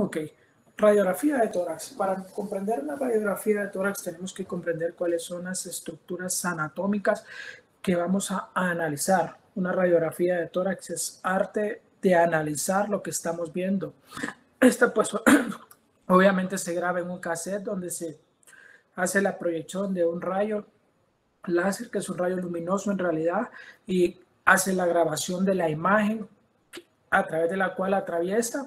Ok, radiografía de tórax. Para comprender una radiografía de tórax tenemos que comprender cuáles son las estructuras anatómicas que vamos a analizar. Una radiografía de tórax es arte de analizar lo que estamos viendo. Esta pues obviamente se graba en un cassette donde se hace la proyección de un rayo láser, que es un rayo luminoso en realidad, y hace la grabación de la imagen a través de la cual atraviesa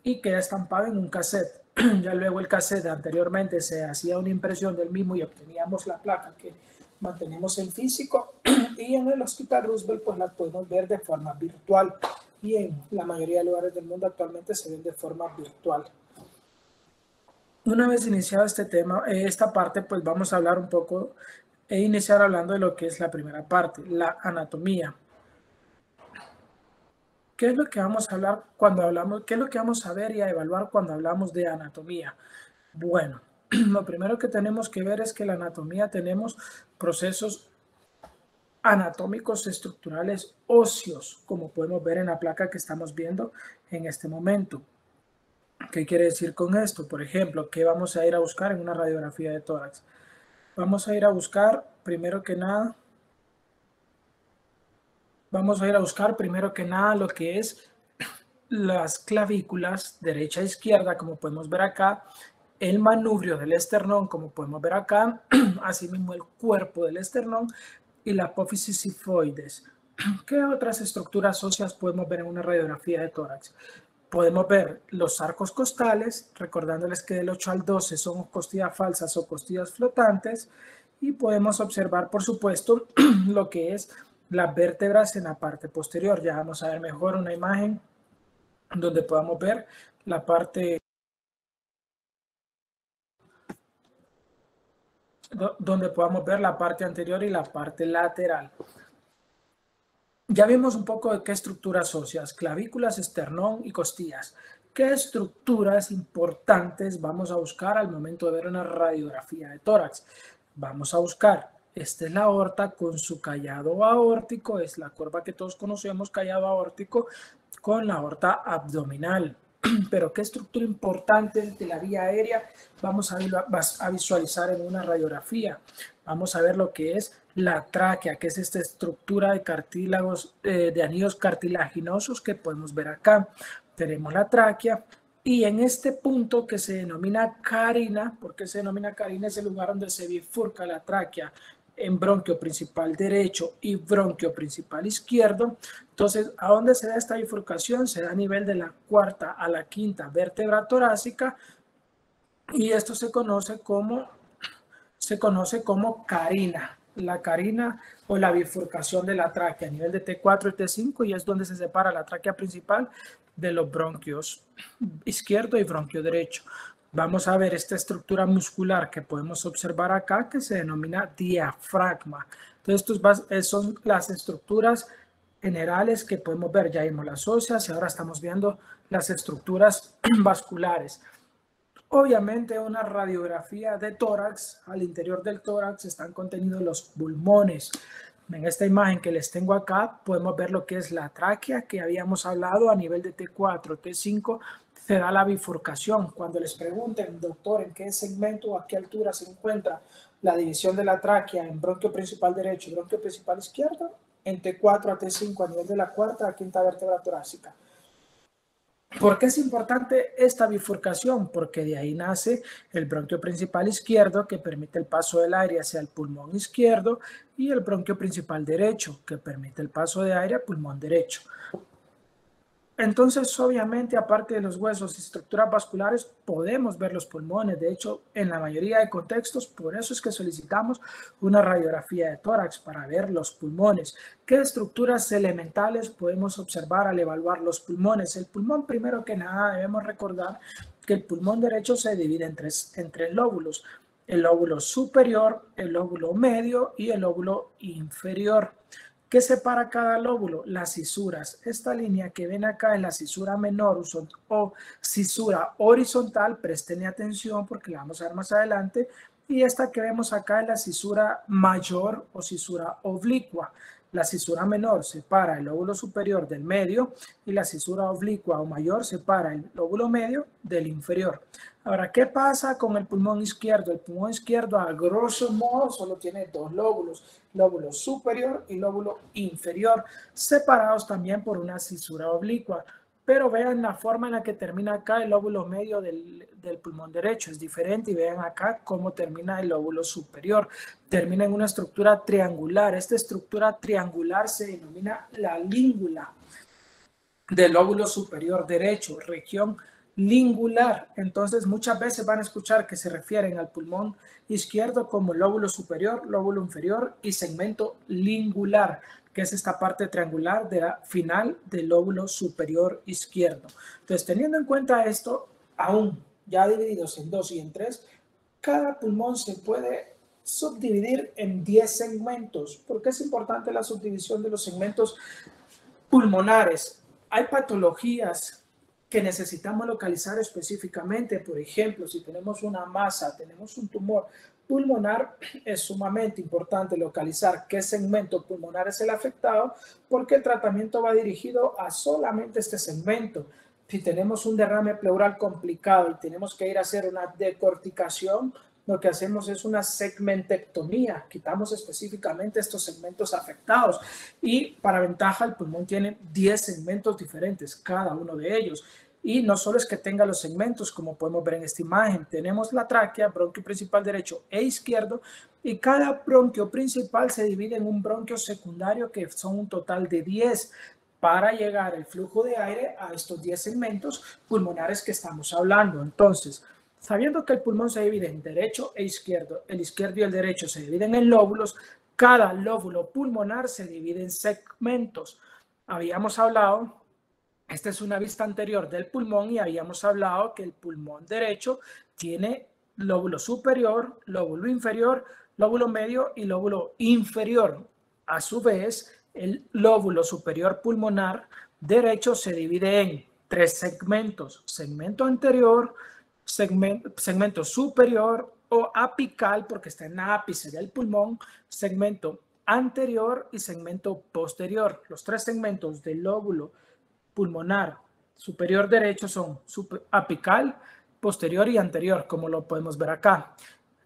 y queda estampado en un cassette. Ya luego el cassette anteriormente se hacía una impresión del mismo y obteníamos la placa que mantenemos en físico, y en el Hospital Roosevelt pues la podemos ver de forma virtual, y en la mayoría de lugares del mundo actualmente se ven de forma virtual. Una vez iniciado este tema, esta parte, pues vamos a hablar un poco e iniciar hablando de lo que es la primera parte, la anatomía. ¿Qué es lo que vamos a hablar cuando hablamos? ¿Qué es lo que vamos a ver y a evaluar cuando hablamos de anatomía? Bueno, lo primero que tenemos que ver es que la anatomía tenemos procesos anatómicos estructurales óseos, como podemos ver en la placa que estamos viendo en este momento. ¿Qué quiere decir con esto? Por ejemplo, ¿qué vamos a ir a buscar en una radiografía de tórax? Vamos a ir a buscar, primero que nada, lo que es las clavículas derecha e izquierda, como podemos ver acá, el manubrio del esternón, como podemos ver acá, asimismo el cuerpo del esternón y la apófisis sifoides. ¿Qué otras estructuras óseas podemos ver en una radiografía de tórax? Podemos ver los arcos costales, recordándoles que del 8 al 12 son costillas falsas o costillas flotantes, y podemos observar, por supuesto, lo que es las vértebras en la parte posterior. Ya vamos a ver mejor una imagen donde podamos ver la parte anterior y la parte lateral. Ya vimos un poco de qué estructuras óseas, clavículas, esternón y costillas. ¿Qué estructuras importantes vamos a buscar al momento de ver una radiografía de tórax? Vamos a buscar, esta es la aorta con su callado aórtico, es la curva que todos conocemos, callado aórtico, con la aorta abdominal. Pero ¿qué estructura importante de la vía aérea vamos a visualizar en una radiografía? Vamos a ver lo que es la tráquea, que es esta estructura de cartílagos, de anillos cartilaginosos que podemos ver acá. Tenemos la tráquea, y en este punto que se denomina carina, ¿por qué se denomina carina? Es el lugar donde se bifurca la tráquea en bronquio principal derecho y bronquio principal izquierdo. Entonces, ¿a dónde se da esta bifurcación? Se da a nivel de la cuarta a la quinta vértebra torácica, y esto se conoce como carina, la carina o la bifurcación de la tráquea a nivel de T4 y T5, y es donde se separa la tráquea principal de los bronquios izquierdo y bronquio derecho. Vamos a ver esta estructura muscular que podemos observar acá, que se denomina diafragma. Entonces, estos son las estructuras generales que podemos ver. Ya vimos las óseas y ahora estamos viendo las estructuras vasculares. Obviamente, una radiografía de tórax, al interior del tórax están contenidos los pulmones. En esta imagen que les tengo acá podemos ver lo que es la tráquea que habíamos hablado a nivel de T4, T5, se da la bifurcación. Cuando les pregunten, doctor, ¿en qué segmento o a qué altura se encuentra la división de la tráquea en bronquio principal derecho y bronquio principal izquierdo? En T4 a T5 a nivel de la cuarta a quinta vértebra torácica. ¿Por qué es importante esta bifurcación? Porque de ahí nace el bronquio principal izquierdo, que permite el paso del aire hacia el pulmón izquierdo, y el bronquio principal derecho, que permite el paso de aire al pulmón derecho. Entonces, obviamente, aparte de los huesos y estructuras vasculares, podemos ver los pulmones. De hecho, en la mayoría de contextos, por eso es que solicitamos una radiografía de tórax para ver los pulmones. ¿Qué estructuras elementales podemos observar al evaluar los pulmones? El pulmón, primero que nada, debemos recordar que el pulmón derecho se divide en tres lóbulos: el lóbulo superior, el lóbulo medio y el lóbulo inferior. ¿Qué separa cada lóbulo? Las cisuras. Esta línea que ven acá es la cisura menor o cisura horizontal, presten atención porque la vamos a ver más adelante, y esta que vemos acá es la cisura mayor o cisura oblicua. La cisura menor separa el lóbulo superior del medio y la cisura oblicua o mayor separa el lóbulo medio del inferior. Ahora, ¿qué pasa con el pulmón izquierdo? El pulmón izquierdo, a grosso modo, solo tiene dos lóbulos, lóbulo superior y lóbulo inferior, separados también por una cisura oblicua. Pero vean la forma en la que termina acá el lóbulo medio del pulmón derecho. Es diferente y vean acá cómo termina el lóbulo superior. Termina en una estructura triangular. Esta estructura triangular se denomina la língula del lóbulo superior derecho, región lingular. Entonces, muchas veces van a escuchar que se refieren al pulmón izquierdo como lóbulo superior, lóbulo inferior y segmento lingular, que es esta parte triangular de la final del lóbulo superior izquierdo. Entonces, teniendo en cuenta esto, aún ya divididos en 2 y en 3, cada pulmón se puede subdividir en 10 segmentos. ¿Por qué es importante la subdivisión de los segmentos pulmonares? Hay patologías que necesitamos localizar específicamente. Por ejemplo, si tenemos una masa, tenemos un tumor pulmonar, es sumamente importante localizar qué segmento pulmonar es el afectado, porque el tratamiento va dirigido a solamente este segmento. Si tenemos un derrame pleural complicado y tenemos que ir a hacer una decorticación, lo que hacemos es una segmentectomía, quitamos específicamente estos segmentos afectados y para ventaja el pulmón tiene 10 segmentos diferentes, cada uno de ellos. Y no solo es que tenga los segmentos, como podemos ver en esta imagen, tenemos la tráquea, bronquio principal derecho e izquierdo, y cada bronquio principal se divide en un bronquio secundario que son un total de 10 para llegar el flujo de aire a estos 10 segmentos pulmonares que estamos hablando. Entonces, sabiendo que el pulmón se divide en derecho e izquierdo, el izquierdo y el derecho se dividen en lóbulos, cada lóbulo pulmonar se divide en segmentos. Habíamos hablado, esta es una vista anterior del pulmón y habíamos hablado que el pulmón derecho tiene lóbulo superior, lóbulo inferior, lóbulo medio y lóbulo inferior. A su vez, el lóbulo superior pulmonar derecho se divide en 3 segmentos: segmento anterior, segmento superior o apical, porque está en la ápice del pulmón, segmento anterior y segmento posterior. Los 3 segmentos del lóbulo pulmonar superior derecho son apical, posterior y anterior, como lo podemos ver acá.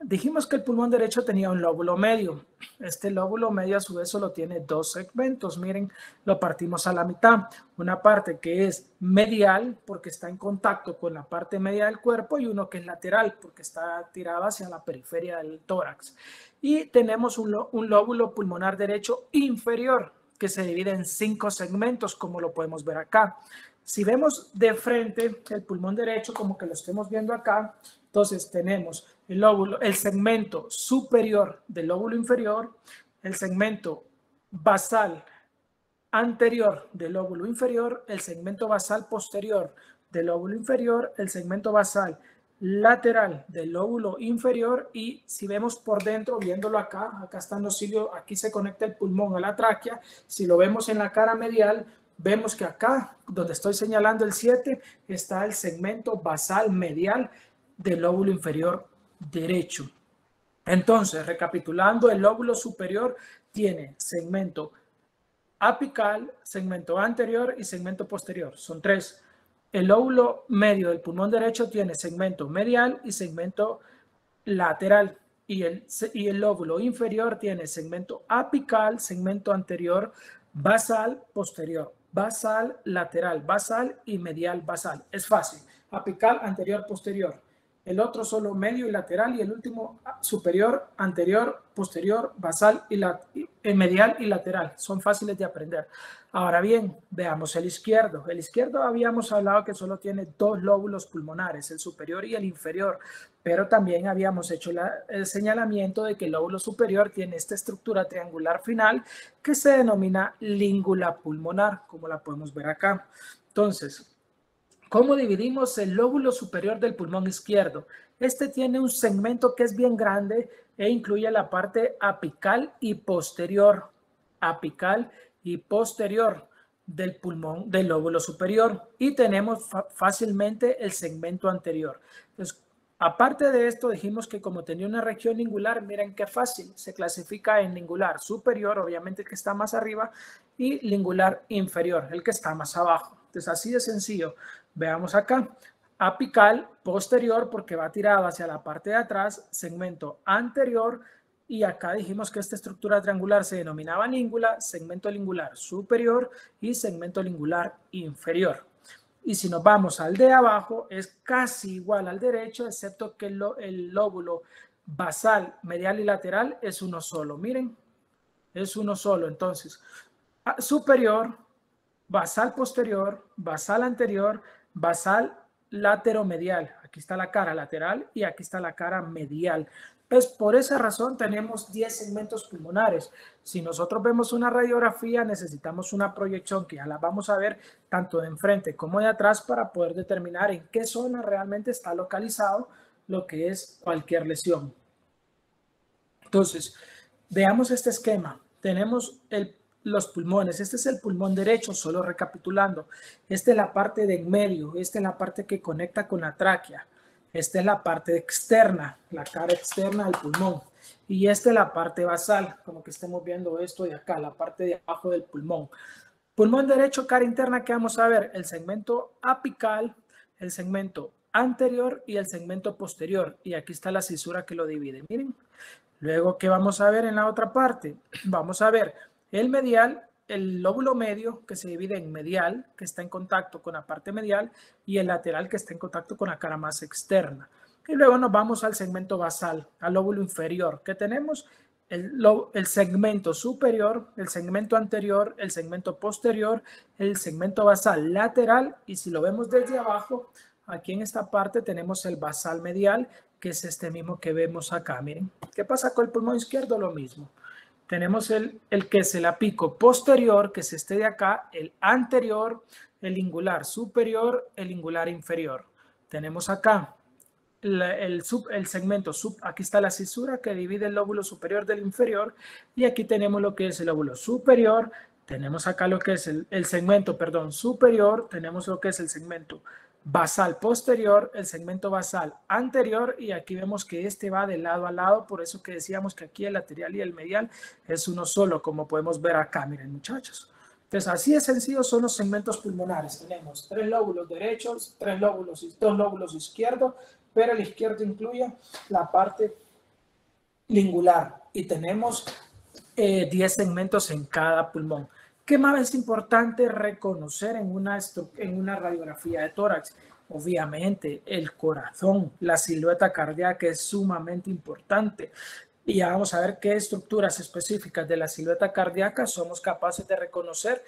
Dijimos que el pulmón derecho tenía un lóbulo medio. Este lóbulo medio a su vez solo tiene 2 segmentos. Miren, lo partimos a la mitad. Una parte que es medial porque está en contacto con la parte media del cuerpo y uno que es lateral porque está tirado hacia la periferia del tórax. Y tenemos un lóbulo pulmonar derecho inferior que se divide en 5 segmentos, como lo podemos ver acá. Si vemos de frente el pulmón derecho, como que lo estemos viendo acá, entonces tenemos el segmento superior del lóbulo inferior, el segmento basal anterior del lóbulo inferior, el segmento basal posterior del lóbulo inferior, el segmento basal lateral del lóbulo inferior y si vemos por dentro, viéndolo acá están los cilios, aquí se conecta el pulmón a la tráquea. Si lo vemos en la cara medial, vemos que acá, donde estoy señalando el 7, está el segmento basal medial del lóbulo inferior derecho. Entonces, recapitulando, el lóbulo superior tiene segmento apical, segmento anterior y segmento posterior. Son 3. El lóbulo medio del pulmón derecho tiene segmento medial y segmento lateral. Y el lóbulo inferior tiene segmento apical, segmento anterior, basal, posterior, basal, lateral, basal y medial, basal. Es fácil. Apical, anterior, posterior. El otro solo medio y lateral y el último superior, anterior, posterior, basal y medial y lateral. Son fáciles de aprender. Ahora bien, veamos el izquierdo. El izquierdo habíamos hablado que solo tiene 2 lóbulos pulmonares, el superior y el inferior, pero también habíamos hecho el señalamiento de que el lóbulo superior tiene esta estructura triangular final que se denomina língula pulmonar, como la podemos ver acá. Entonces, ¿cómo dividimos el lóbulo superior del pulmón izquierdo? Este tiene un segmento que es bien grande e incluye la parte apical y posterior. Apical y posterior del pulmón del lóbulo superior. Y tenemos fácilmente el segmento anterior. Entonces, Aparte de esto, dijimos que como tenía una región lingular, miren qué fácil, se clasifica en lingular superior, obviamente el que está más arriba, y lingular inferior, el que está más abajo. Entonces, así de sencillo. Veamos acá. Apical, posterior, porque va tirado hacia la parte de atrás, segmento anterior, y acá dijimos que esta estructura triangular se denominaba língula, segmento lingular superior y segmento lingular inferior. Y si nos vamos al de abajo, es casi igual al derecho, excepto que el lóbulo basal, medial y lateral es uno solo. Miren, es uno solo. Entonces, superior, basal posterior, basal anterior, basal lateromedial. Aquí está la cara lateral y aquí está la cara medial. Pues por esa razón tenemos 10 segmentos pulmonares. Si nosotros vemos una radiografía, necesitamos una proyección que ya la vamos a ver tanto de enfrente como de atrás para poder determinar en qué zona realmente está localizado lo que es cualquier lesión. Entonces, veamos este esquema. Tenemos los pulmones. Este es el pulmón derecho, solo recapitulando. Esta es la parte de en medio. Esta es la parte que conecta con la tráquea. Esta es la parte externa, la cara externa del pulmón. Y esta es la parte basal, como que estemos viendo esto de acá, la parte de abajo del pulmón. Pulmón derecho, cara interna, ¿qué vamos a ver? El segmento apical, el segmento anterior y el segmento posterior. Y aquí está la cisura que lo divide. Miren. Luego, ¿qué vamos a ver en la otra parte? Vamos a ver el medial, el lóbulo medio, que se divide en medial, que está en contacto con la parte medial, y el lateral, que está en contacto con la cara más externa. Y luego nos vamos al segmento basal, al lóbulo inferior, que tenemos el segmento superior, el segmento anterior, el segmento posterior, el segmento basal lateral, y si lo vemos desde abajo, aquí en esta parte tenemos el basal medial, que es este mismo que vemos acá. Miren, ¿qué pasa con el pulmón izquierdo? Lo mismo. Tenemos el que es el apico posterior, que es este de acá, el anterior, el lingular superior, el lingular inferior. Tenemos acá el segmento aquí está la cisura que divide el lóbulo superior del inferior, y aquí tenemos lo que es el lóbulo superior. Tenemos acá lo que es el segmento, perdón, superior, tenemos lo que es el segmento basal posterior, el segmento basal anterior, y aquí vemos que este va de lado a lado, por eso que decíamos que aquí el lateral y el medial es uno solo, como podemos ver acá. Miren, muchachos. Entonces, así de sencillo son los segmentos pulmonares. Tenemos 3 lóbulos derechos, 2 lóbulos izquierdos, pero el izquierdo incluye la parte lingular y tenemos 10 segmentos en cada pulmón. ¿Qué más es importante reconocer en una radiografía de tórax? Obviamente, el corazón, la silueta cardíaca es sumamente importante. Y ya vamos a ver qué estructuras específicas de la silueta cardíaca somos capaces de reconocer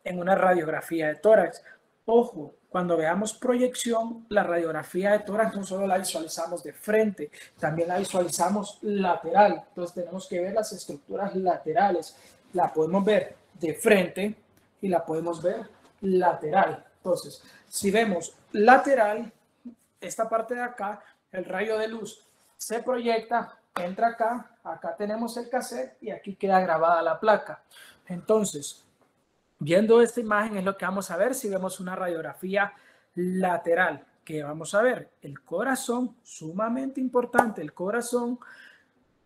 en una radiografía de tórax. Ojo, cuando veamos proyección, la radiografía de tórax no solo la visualizamos de frente, también la visualizamos lateral. Entonces tenemos que ver las estructuras laterales. La podemos ver de frente y la podemos ver lateral. Entonces, si vemos lateral, esta parte de acá, el rayo de luz se proyecta, entra acá, acá tenemos el cassette y aquí queda grabada la placa. Entonces, viendo esta imagen es lo que vamos a ver si vemos una radiografía lateral. ¿Qué vamos a ver? El corazón, sumamente importante, el corazón,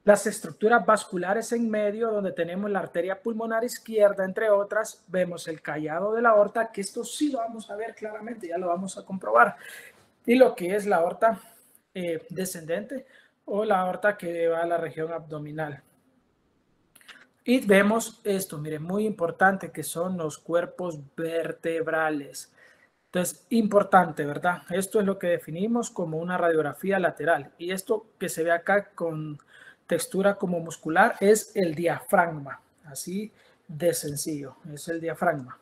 las estructuras vasculares en medio, donde tenemos la arteria pulmonar izquierda, entre otras. Vemos el callado de la aorta, que esto sí lo vamos a ver claramente, ya lo vamos a comprobar. Y lo que es la aorta descendente o la aorta que va a la región abdominal. Y vemos esto, miren, muy importante, que son los cuerpos vertebrales. Entonces, importante, ¿verdad? Esto es lo que definimos como una radiografía lateral. Y esto que se ve acá con textura como muscular es el diafragma. Así de sencillo, es el diafragma.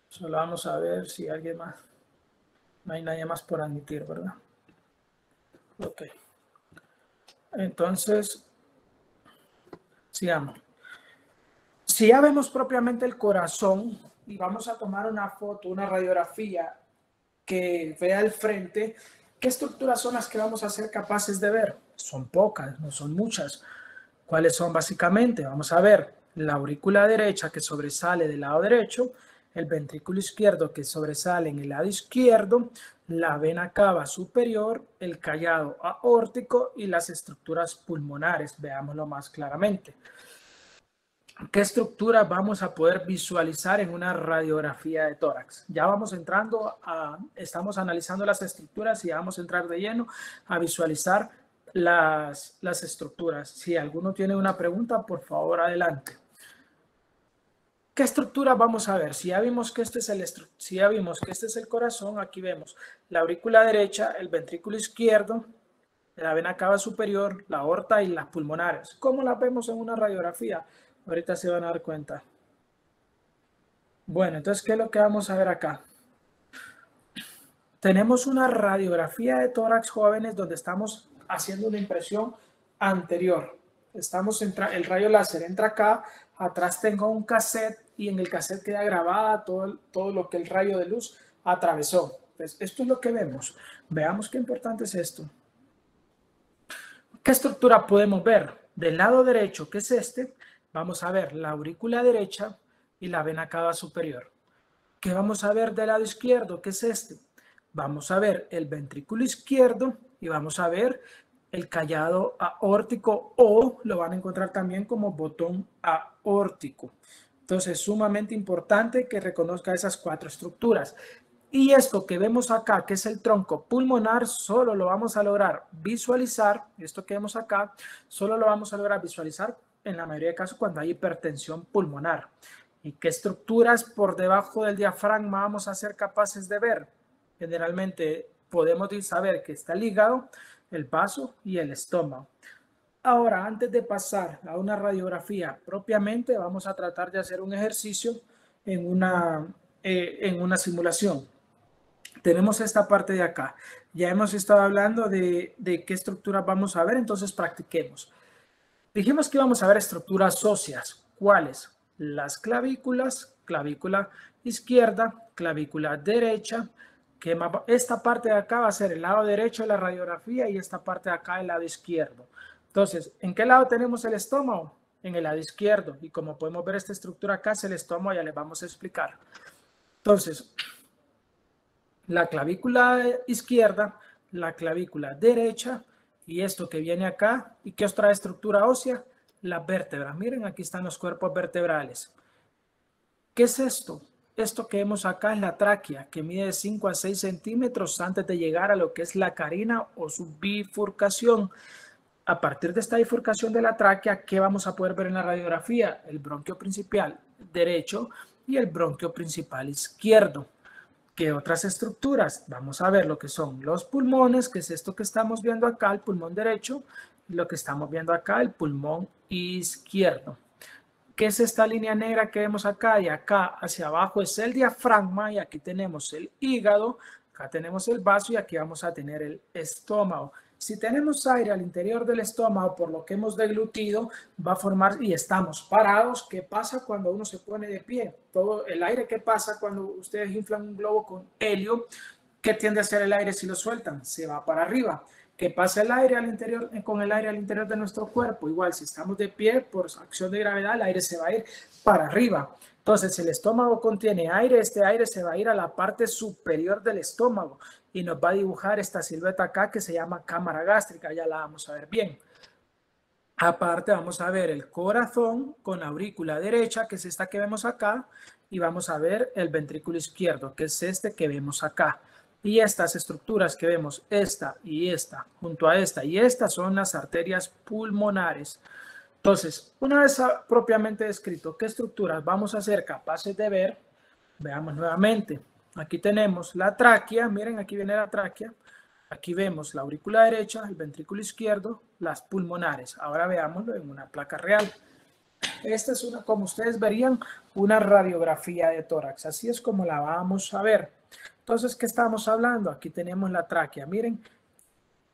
Solo vamos a ver si alguien más. No hay nadie más por admitir, ¿verdad? Ok. Entonces, sigamos. Si ya vemos propiamente el corazón y vamos a tomar una foto, una radiografía que vea el frente, ¿qué estructuras son las que vamos a ser capaces de ver? Son pocas, no son muchas. ¿Cuáles son básicamente? Vamos a ver la aurícula derecha que sobresale del lado derecho, el ventrículo izquierdo que sobresale en el lado izquierdo, la vena cava superior, el callado aórtico y las estructuras pulmonares. Veámoslo más claramente. ¿Qué estructura vamos a poder visualizar en una radiografía de tórax? Ya vamos entrando estamos analizando las estructuras y vamos a entrar de lleno a visualizar las estructuras. Si alguno tiene una pregunta, por favor, adelante. ¿Qué estructura vamos a ver? Si ya vimos que este es el corazón, aquí vemos la aurícula derecha, el ventrículo izquierdo, la vena cava superior, la aorta y las pulmonares. ¿Cómo las vemos en una radiografía? Ahorita se van a dar cuenta. Bueno, entonces, ¿qué es lo que vamos a ver acá? Tenemos una radiografía de tórax, jóvenes, donde estamos haciendo una impresión anterior. El rayo láser entra acá, atrás tengo un cassette y en el cassette queda grabada todo lo que el rayo de luz atravesó. Entonces, esto es lo que vemos. Veamos qué importante es esto. ¿Qué estructura podemos ver? Del lado derecho, que es este, vamos a ver la aurícula derecha y la vena cava superior. ¿Qué vamos a ver del lado izquierdo? ¿Qué es este? Vamos a ver el ventrículo izquierdo y vamos a ver el callado aórtico, o lo van a encontrar también como botón aórtico. Entonces, es sumamente importante que reconozca esas 4 estructuras. Y esto que vemos acá, que es el tronco pulmonar, solo lo vamos a lograr visualizar, esto que vemos acá, solo lo vamos a lograr visualizar en la mayoría de casos cuando hay hipertensión pulmonar. ¿Y qué estructuras por debajo del diafragma vamos a ser capaces de ver? Generalmente podemos saber que está el hígado, el vaso y el estómago. Ahora, antes de pasar a una radiografía propiamente, vamos a tratar de hacer un ejercicio en una simulación. Tenemos esta parte de acá. Ya hemos estado hablando de qué estructuras vamos a ver, entonces practiquemos. Dijimos que íbamos a ver estructuras óseas. ¿Cuáles? Las clavículas, clavícula izquierda, clavícula derecha. Esta parte de acá va a ser el lado derecho de la radiografía y esta parte de acá el lado izquierdo. Entonces, ¿en qué lado tenemos el estómago? En el lado izquierdo. Y como podemos ver esta estructura acá es el estómago, ya les vamos a explicar. Entonces, la clavícula izquierda, la clavícula derecha y esto que viene acá. ¿Y qué otra estructura ósea? Las vértebras. Miren, aquí están los cuerpos vertebrales. ¿Qué es esto? Esto que vemos acá es la tráquea, que mide 5 a 6 centímetros antes de llegar a lo que es la carina o su bifurcación. A partir de esta bifurcación de la tráquea, ¿qué vamos a poder ver en la radiografía? El bronquio principal derecho y el bronquio principal izquierdo. ¿Qué otras estructuras? Vamos a ver lo que son los pulmones, que es esto que estamos viendo acá, el pulmón derecho, y lo que estamos viendo acá, el pulmón izquierdo. ¿Qué es esta línea negra que vemos acá? Y acá hacia abajo es el diafragma y aquí tenemos el hígado, acá tenemos el vaso y aquí vamos a tener el estómago. Si tenemos aire al interior del estómago por lo que hemos deglutido, va a formar y estamos parados. ¿Qué pasa cuando uno se pone de pie? Todo el aire que pasa cuando ustedes inflan un globo con helio, ¿qué tiende a hacer el aire si lo sueltan? Se va para arriba. ¿Qué pasa el aire al interior, con el aire al interior de nuestro cuerpo? Igual, si estamos de pie, por acción de gravedad, el aire se va a ir para arriba. Entonces, el estómago contiene aire, este aire se va a ir a la parte superior del estómago y nos va a dibujar esta silueta acá que se llama cámara gástrica, ya la vamos a ver bien. Aparte, vamos a ver el corazón con la aurícula derecha, que es esta que vemos acá, y vamos a ver el ventrículo izquierdo, que es este que vemos acá. Y estas estructuras que vemos, esta y esta, junto a esta y esta, son las arterias pulmonares. Entonces, una vez propiamente descrito qué estructuras vamos a ser capaces de ver, veamos nuevamente. Aquí tenemos la tráquea, miren, aquí viene la tráquea. Aquí vemos la aurícula derecha, el ventrículo izquierdo, las pulmonares. Ahora veámoslo en una placa real. Esta es como ustedes verían, una radiografía de tórax. Así es como la vamos a ver. Entonces, ¿qué estamos hablando? Aquí tenemos la tráquea. Miren,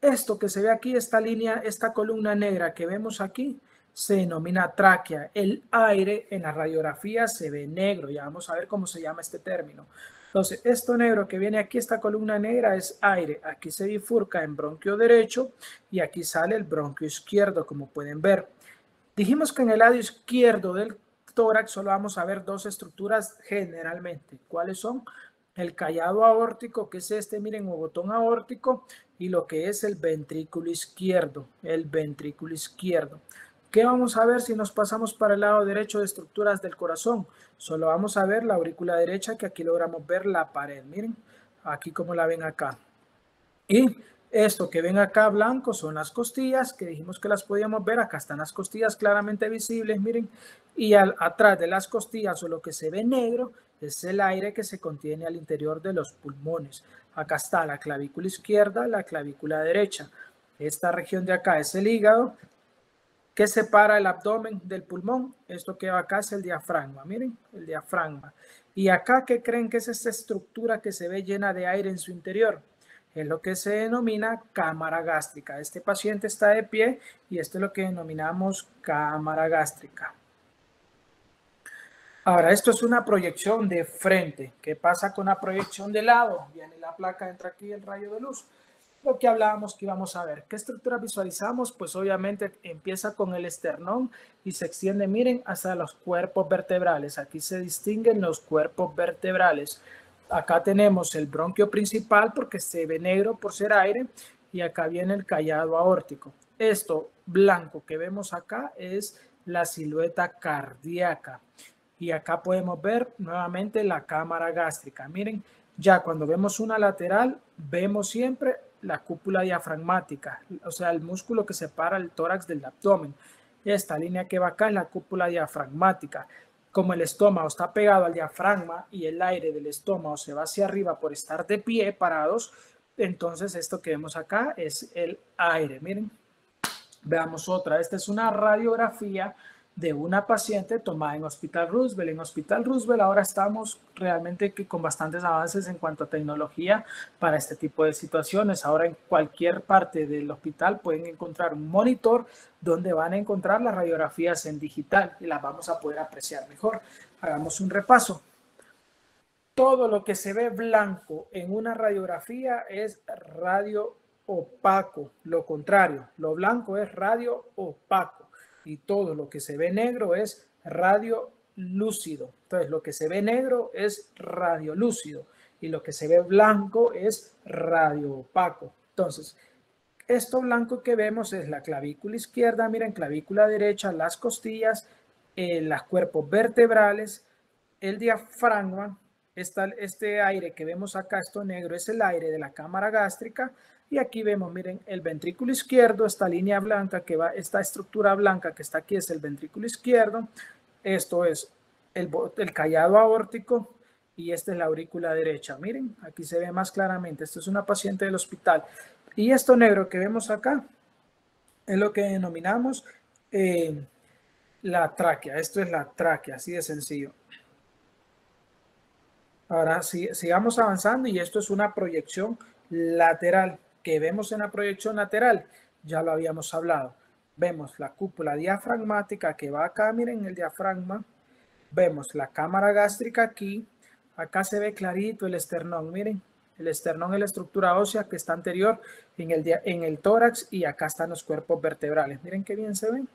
esto que se ve aquí, esta línea, esta columna negra que vemos aquí, se denomina tráquea. El aire en la radiografía se ve negro. Ya vamos a ver cómo se llama este término. Entonces, esto negro que viene aquí, esta columna negra, es aire. Aquí se bifurca en bronquio derecho y aquí sale el bronquio izquierdo, como pueden ver. Dijimos que en el lado izquierdo del tórax solo vamos a ver dos estructuras generalmente. ¿Cuáles son? El callado aórtico, que es este, miren, o botón aórtico, y lo que es el ventrículo izquierdo, ¿Qué vamos a ver si nos pasamos para el lado derecho de estructuras del corazón? Solo vamos a ver la aurícula derecha, que aquí logramos ver la pared, miren, aquí como la ven acá. Y esto que ven acá blanco son las costillas, que dijimos que las podíamos ver. Acá están las costillas claramente visibles, miren. Y atrás de las costillas, o lo que se ve negro, es el aire que se contiene al interior de los pulmones. Acá está la clavícula izquierda, la clavícula derecha. Esta región de acá es el hígado, que separa el abdomen del pulmón. Esto que va acá es el diafragma, miren, el diafragma. Y acá, ¿qué creen que es esta estructura que se ve llena de aire en su interior? Es lo que se denomina cámara gástrica. Este paciente está de pie y esto es lo que denominamos cámara gástrica. Ahora, esto es una proyección de frente. ¿Qué pasa con la proyección de lado? Viene la placa, entra aquí el rayo de luz. Lo que hablábamos que íbamos a ver. ¿Qué estructura visualizamos? Pues obviamente empieza con el esternón y se extiende, miren, hasta los cuerpos vertebrales. Aquí se distinguen los cuerpos vertebrales. Acá tenemos el bronquio principal porque se ve negro por ser aire y acá viene el callado aórtico. Esto blanco que vemos acá es la silueta cardíaca. Y acá podemos ver nuevamente la cámara gástrica. Miren, ya cuando vemos una lateral, vemos siempre la cúpula diafragmática, o sea, el músculo que separa el tórax del abdomen. Esta línea que va acá es la cúpula diafragmática. Como el estómago está pegado al diafragma y el aire del estómago se va hacia arriba por estar de pie, parados, entonces esto que vemos acá es el aire. Miren, veamos otra. Esta es una radiografía de una paciente tomada en Hospital Roosevelt. En Hospital Roosevelt ahora estamos realmente con bastantes avances en cuanto a tecnología para este tipo de situaciones. Ahora en cualquier parte del hospital pueden encontrar un monitor donde van a encontrar las radiografías en digital y las vamos a poder apreciar mejor. Hagamos un repaso. Todo lo que se ve blanco en una radiografía es radio opaco. Lo contrario, lo blanco es radio opaco. Y todo lo que se ve negro es radio lúcido. Entonces, lo que se ve negro es radio lúcido y lo que se ve blanco es radio opaco. Entonces, esto blanco que vemos es la clavícula izquierda, miren, clavícula derecha, las costillas, los cuerpos vertebrales, el diafragma. Este aire que vemos acá, esto negro, es el aire de la cámara gástrica. Y aquí vemos, miren, el ventrículo izquierdo, esta línea blanca que va, esta estructura blanca que está aquí es el ventrículo izquierdo. Esto es el callado aórtico y esta es la aurícula derecha. Miren, aquí se ve más claramente. Esto es una paciente del hospital. Y esto negro que vemos acá es lo que denominamos la tráquea. Esto es la tráquea, así de sencillo. Ahora sigamos avanzando y esto es una proyección lateral. Que vemos en la proyección lateral, ya lo habíamos hablado. Vemos la cúpula diafragmática que va acá, miren el diafragma. Vemos la cámara gástrica aquí. Acá se ve clarito el esternón, miren. El esternón es la estructura ósea que está anterior en el tórax y acá están los cuerpos vertebrales. Miren qué bien se ven.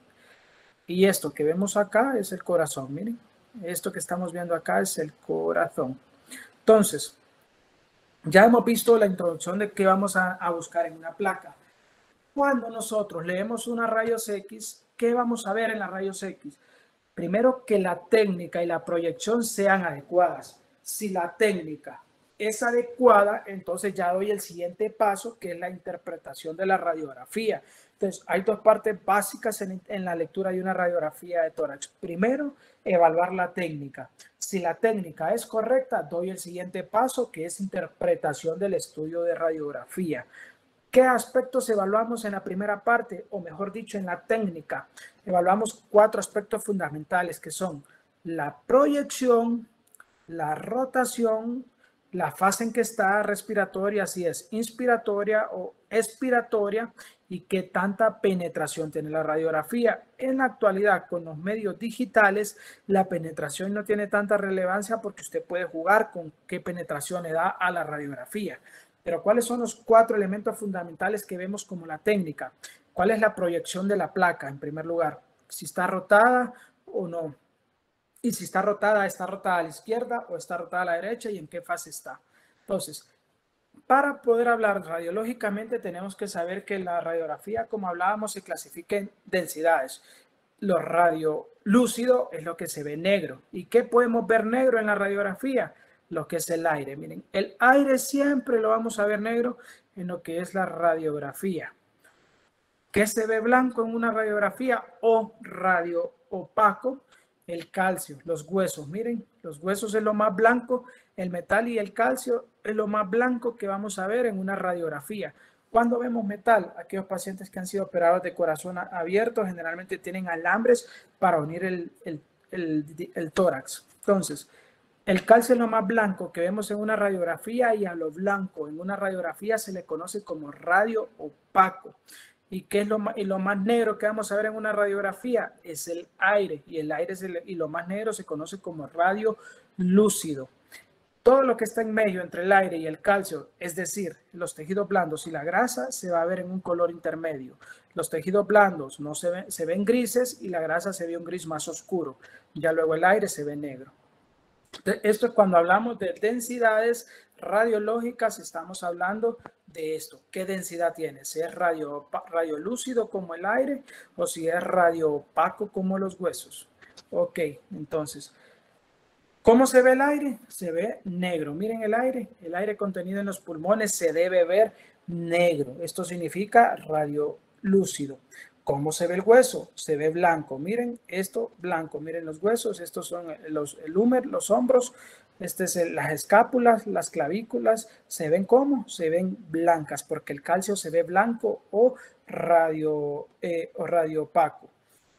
Y esto que vemos acá es el corazón, miren. Esto que estamos viendo acá es el corazón. Entonces, ya hemos visto la introducción de qué vamos a buscar en una placa. Cuando nosotros leemos una rayos X, ¿qué vamos a ver en las rayos X? Primero, que la técnica y la proyección sean adecuadas. Si la técnica es adecuada, entonces ya doy el siguiente paso, que es la interpretación de la radiografía. Entonces, hay dos partes básicas en la lectura de una radiografía de tórax. Primero, evaluar la técnica. Si la técnica es correcta, doy el siguiente paso, que es interpretación del estudio de radiografía. ¿Qué aspectos evaluamos en la primera parte? O mejor dicho, en la técnica. Evaluamos 4 aspectos fundamentales, que son la proyección, la rotación, la fase en que está respiratoria, si es inspiratoria o expiratoria, y qué tanta penetración tiene la radiografía. En la actualidad, con los medios digitales, la penetración no tiene tanta relevancia porque usted puede jugar con qué penetración le da a la radiografía. Pero ¿cuáles son los 4 elementos fundamentales que vemos como la técnica? ¿Cuál es la proyección de la placa, en primer lugar? Si está rotada o no. y si está rotada a la izquierda o está rotada a la derecha y en qué fase está. Entonces, para poder hablar radiológicamente tenemos que saber que la radiografía, como hablábamos, se clasifica en densidades. Lo radiolúcido es lo que se ve negro. ¿Y qué podemos ver negro en la radiografía? Lo que es el aire. Miren, el aire siempre lo vamos a ver negro en lo que es la radiografía. ¿Qué se ve blanco en una radiografía o radio opaco? El calcio, los huesos. Miren, los huesos es lo más blanco, el metal y el calcio es lo más blanco que vamos a ver en una radiografía. Cuando vemos metal, aquellos pacientes que han sido operados de corazón abierto generalmente tienen alambres para unir el tórax. Entonces, el calcio es lo más blanco que vemos en una radiografía y a lo blanco en una radiografía se le conoce como radio opaco. ¿Y qué es lo más negro que vamos a ver en una radiografía? Es el aire, y el aire y lo más negro se conoce como radio lúcido. Todo lo que está en medio entre el aire y el calcio, es decir, los tejidos blandos y la grasa, se va a ver en un color intermedio. Los tejidos blandos no se ven grises y la grasa se ve un gris más oscuro. Ya luego el aire se ve negro. Esto es cuando hablamos de densidades radiológicas, estamos hablando de esto. ¿Qué densidad tiene? Si es radiolúcido como el aire o si es radio opaco como los huesos. Ok, entonces, ¿cómo se ve el aire? Se ve negro. Miren el aire contenido en los pulmones se debe ver negro. Esto significa radiolúcido. ¿Cómo se ve el hueso? Se ve blanco. Miren esto, blanco. Miren los huesos. Estos son el húmer, los hombros. Las escápulas, las clavículas. ¿Se ven cómo? Se ven blancas porque el calcio se ve blanco o radio opaco.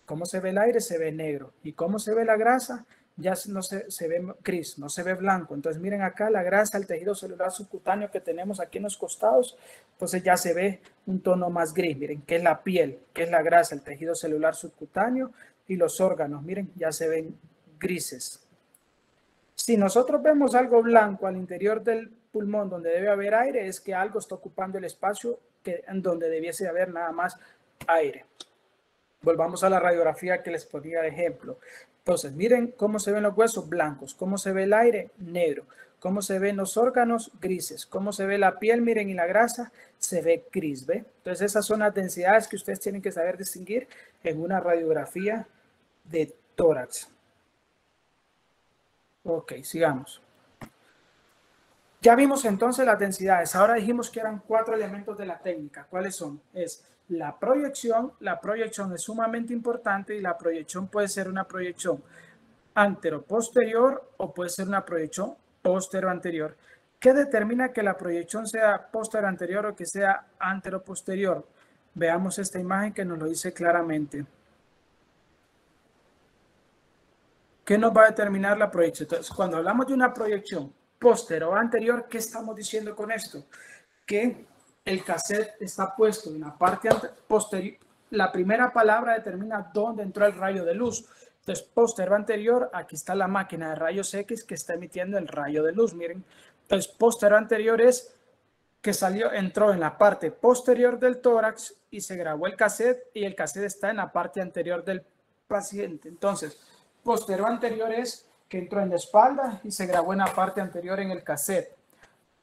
¿Cómo se ve el aire? Se ve negro. ¿Y cómo se ve la grasa? Ya no se ve gris, no se ve blanco. Entonces miren acá la grasa, el tejido celular subcutáneo que tenemos aquí en los costados, entonces ya se ve un tono más gris. Miren, que es la piel, que es la grasa, el tejido celular subcutáneo y los órganos, miren, ya se ven grises. Si nosotros vemos algo blanco al interior del pulmón donde debe haber aire, es que algo está ocupando el espacio en donde debiese haber nada más aire. Volvamos a la radiografía que les ponía de ejemplo. Entonces, miren cómo se ven los huesos blancos, cómo se ve el aire negro, cómo se ven los órganos grises, cómo se ve la piel, miren, y la grasa se ve gris, ¿ve? Entonces, esas son las densidades que ustedes tienen que saber distinguir en una radiografía de tórax. Ok, sigamos. Ya vimos entonces las densidades. Ahora dijimos que eran 4 elementos de la técnica. ¿Cuáles son? Es la proyección. La proyección es sumamente importante y la proyección puede ser una proyección antero-posterior o puede ser una proyección postero-anterior. ¿Qué determina que la proyección sea postero-anterior o que sea antero-posterior? Veamos esta imagen que nos lo dice claramente. ¿Qué nos va a determinar la proyección? Entonces, cuando hablamos de una proyección postero anterior, ¿qué estamos diciendo con esto? Que el cassette está puesto en la parte posterior. La primera palabra determina dónde entró el rayo de luz. Entonces, postero anterior, aquí está la máquina de rayos X que está emitiendo el rayo de luz. Miren, entonces postero anterior es que entró en la parte posterior del tórax y se grabó el cassette y el cassette está en la parte anterior del paciente. Entonces, postero anterior es que entró en la espalda y se grabó en la parte anterior en el cassette.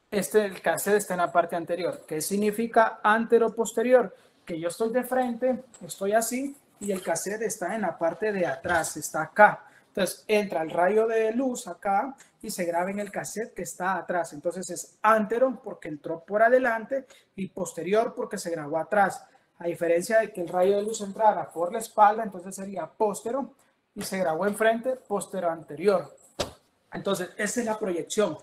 El cassette está en la parte anterior. ¿Qué significa antero-posterior? Que yo estoy de frente, estoy así y el cassette está en la parte de atrás, está acá. Entonces entra el rayo de luz acá y se graba en el cassette que está atrás. Entonces es antero porque entró por adelante y posterior porque se grabó atrás. A diferencia de que el rayo de luz entrara por la espalda, entonces sería póstero y se grabó enfrente, postero anterior. Entonces esa es la proyección.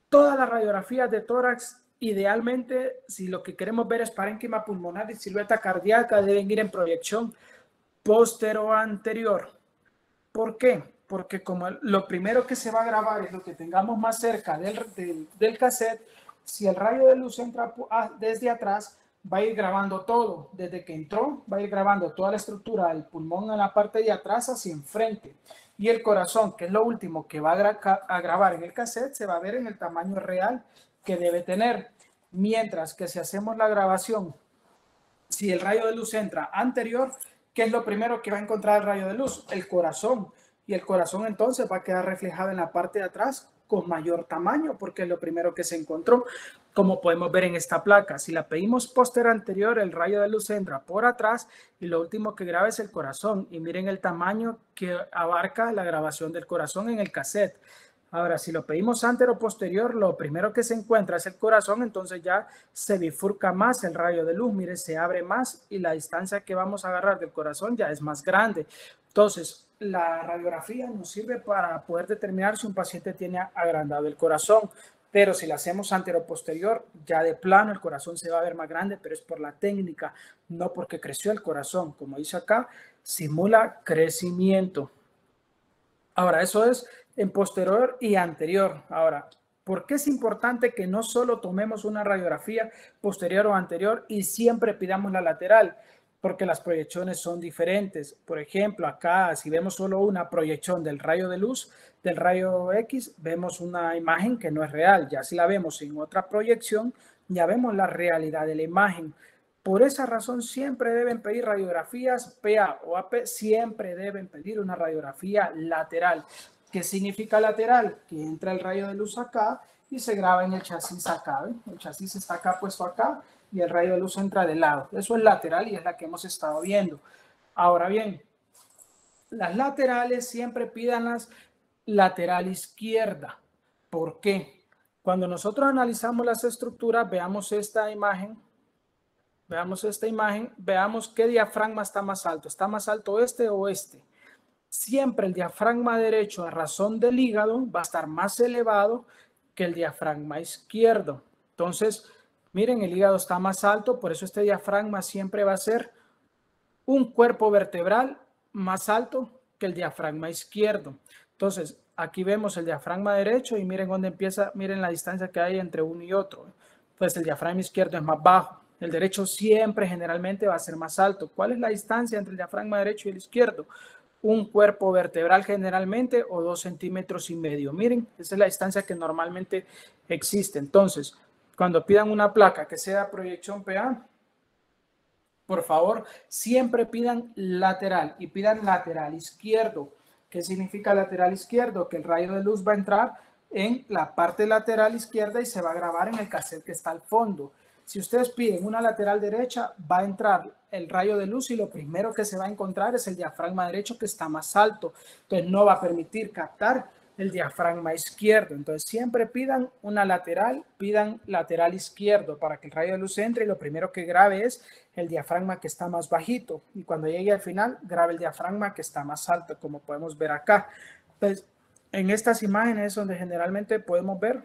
Todas las radiografías de tórax, idealmente, si lo que queremos ver es parénquima pulmonar y silueta cardíaca, deben ir en proyección postero-anterior. ¿Por qué? Porque como lo primero que se va a grabar es lo que tengamos más cerca del cassette, si el rayo de luz entra desde atrás, va a ir grabando todo. Desde que entró, va a ir grabando toda la estructura del pulmón en la parte de atrás hacia enfrente. Y el corazón, que es lo último que va a grabar en el cassette, se va a ver en el tamaño real que debe tener. Mientras que si hacemos la grabación, si el rayo de luz entra anterior, ¿qué es lo primero que va a encontrar el rayo de luz? El corazón. y el corazón entonces va a quedar reflejado en la parte de atrás con mayor tamaño porque es lo primero que se encontró, como podemos ver en esta placa. Si la pedimos póster anterior, el rayo de luz entra por atrás y lo último que graba es el corazón, y miren el tamaño que abarca la grabación del corazón en el cassette. Ahora, si lo pedimos antero posterior, lo primero que se encuentra es el corazón, entonces ya se bifurca más el rayo de luz, mire, se abre más y la distancia que vamos a agarrar del corazón ya es más grande. Entonces, la radiografía nos sirve para poder determinar si un paciente tiene agrandado el corazón, pero si la hacemos antero posterior, ya de plano el corazón se va a ver más grande, pero es por la técnica, no porque creció el corazón. Como dice acá, simula crecimiento. Ahora, eso es en posterior y anterior. Ahora, ¿por qué es importante que no solo tomemos una radiografía posterior o anterior y siempre pidamos la lateral? Porque las proyecciones son diferentes. Por ejemplo, acá, si vemos solo una proyección del rayo de luz, del rayo X, vemos una imagen que no es real. Ya si la vemos en otra proyección, ya vemos la realidad de la imagen. Por esa razón siempre deben pedir radiografías PA o AP, siempre deben pedir una radiografía lateral. ¿Qué significa lateral? Que entra el rayo de luz acá y se graba en el chasis acá. El chasis está acá puesto acá y el rayo de luz entra de lado. Eso es lateral y es la que hemos estado viendo. Ahora bien, las laterales siempre pidan las lateral izquierda. ¿Por qué? Cuando nosotros analizamos las estructuras, veamos esta imagen. Veamos qué diafragma está más alto. ¿Está más alto este o este? Siempre el diafragma derecho, a razón del hígado, va a estar más elevado que el diafragma izquierdo. Entonces, miren, el hígado está más alto, por eso este diafragma siempre va a ser un cuerpo vertebral más alto que el diafragma izquierdo. Entonces, aquí vemos el diafragma derecho y miren dónde empieza, miren la distancia que hay entre uno y otro. Pues el diafragma izquierdo es más bajo. El derecho siempre generalmente va a ser más alto. ¿Cuál es la distancia entre el diafragma derecho y el izquierdo? Un cuerpo vertebral generalmente o 2,5 centímetros. Miren, esa es la distancia que normalmente existe. Entonces, cuando pidan una placa que sea proyección PA, por favor, siempre pidan lateral y pidan lateral izquierdo. ¿Qué significa lateral izquierdo? Que el rayo de luz va a entrar en la parte lateral izquierda y se va a grabar en el cassette que está al fondo. Si ustedes piden una lateral derecha, va a entrar el rayo de luz y lo primero que se va a encontrar es el diafragma derecho que está más alto. Entonces no va a permitir captar el diafragma izquierdo. Entonces siempre pidan una lateral, pidan lateral izquierdo para que el rayo de luz entre y lo primero que grabe es el diafragma que está más bajito. Y cuando llegue al final, grabe el diafragma que está más alto, como podemos ver acá. Pues en estas imágenes es donde generalmente podemos ver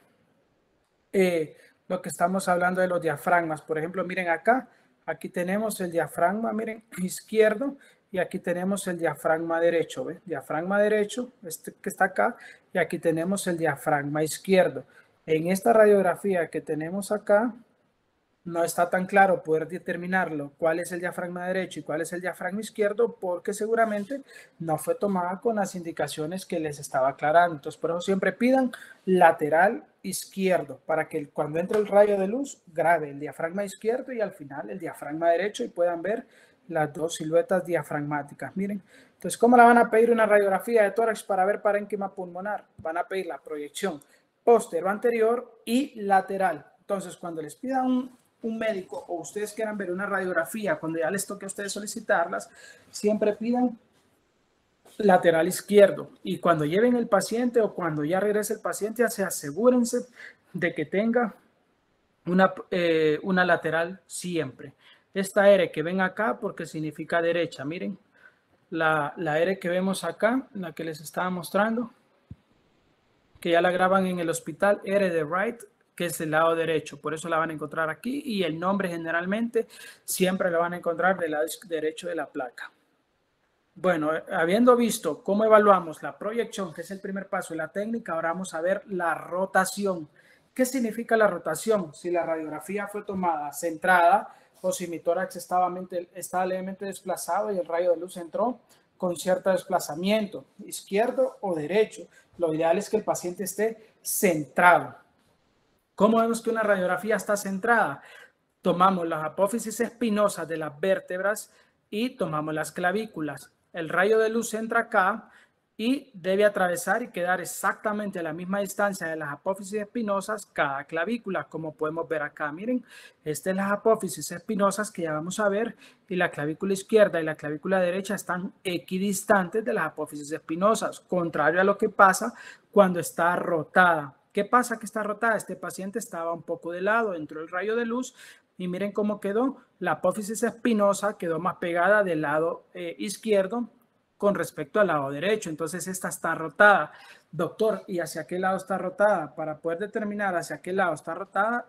lo que estamos hablando de los diafragmas. Por ejemplo, miren acá, aquí tenemos el diafragma, miren, izquierdo, y aquí tenemos el diafragma derecho, ¿ve? Diafragma derecho, este que está acá, y aquí tenemos el diafragma izquierdo. En esta radiografía que tenemos acá, no está tan claro poder determinarlo cuál es el diafragma derecho y cuál es el diafragma izquierdo porque seguramente no fue tomada con las indicaciones que les estaba aclarando. Entonces, por eso siempre pidan lateral izquierdo para que cuando entre el rayo de luz grabe el diafragma izquierdo y al final el diafragma derecho y puedan ver las dos siluetas diafragmáticas. Miren, entonces, ¿cómo la van a pedir una radiografía de tórax para ver parénquima pulmonar? Van a pedir la proyección posterior, anterior y lateral. Entonces, cuando les pidan un médico o ustedes quieran ver una radiografía, cuando ya les toque a ustedes solicitarlas, siempre pidan lateral izquierdo y cuando lleven el paciente o cuando ya regrese el paciente, se asegúrense de que tenga una lateral siempre. Esta R que ven acá porque significa derecha, miren, la R que vemos acá, la que les estaba mostrando, que ya la graban en el hospital, R de right, que es el lado derecho, por eso la van a encontrar aquí y el nombre generalmente siempre lo van a encontrar del lado derecho de la placa. Bueno, habiendo visto cómo evaluamos la proyección, que es el primer paso de la técnica, ahora vamos a ver la rotación. ¿Qué significa la rotación? Si la radiografía fue tomada centrada o si mi tórax estaba levemente desplazado y el rayo de luz entró con cierto desplazamiento, izquierdo o derecho. Lo ideal es que el paciente esté centrado. ¿Cómo vemos que una radiografía está centrada? Tomamos las apófisis espinosas de las vértebras y tomamos las clavículas. El rayo de luz entra acá y debe atravesar y quedar exactamente a la misma distancia de las apófisis espinosas cada clavícula, como podemos ver acá. Miren, estas son las apófisis espinosas que ya vamos a ver, y la clavícula izquierda y la clavícula derecha están equidistantes de las apófisis espinosas, contrario a lo que pasa cuando está rotada. ¿Qué pasa que está rotada? Este paciente estaba un poco de lado, entró el rayo de luz y miren cómo quedó. La apófisis espinosa quedó más pegada del lado izquierdo con respecto al lado derecho. Entonces esta está rotada. Doctor, ¿y hacia qué lado está rotada? Para poder determinar hacia qué lado está rotada,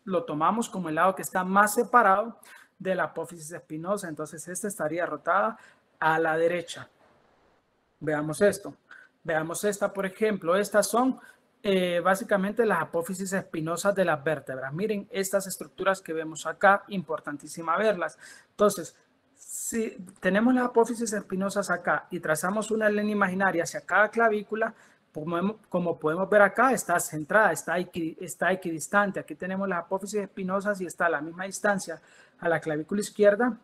lo tomamos como el lado que está más separado de la apófisis espinosa. Entonces esta estaría rotada a la derecha. Veamos esto. Veamos esta, por ejemplo. Estas son básicamente las apófisis espinosas de las vértebras. Miren estas estructuras que vemos acá, importantísima verlas. Entonces, si tenemos las apófisis espinosas acá y trazamos una línea imaginaria hacia cada clavícula, como podemos ver acá, está centrada, está equidistante. Aquí tenemos las apófisis espinosas y está a la misma distancia a la clavícula izquierda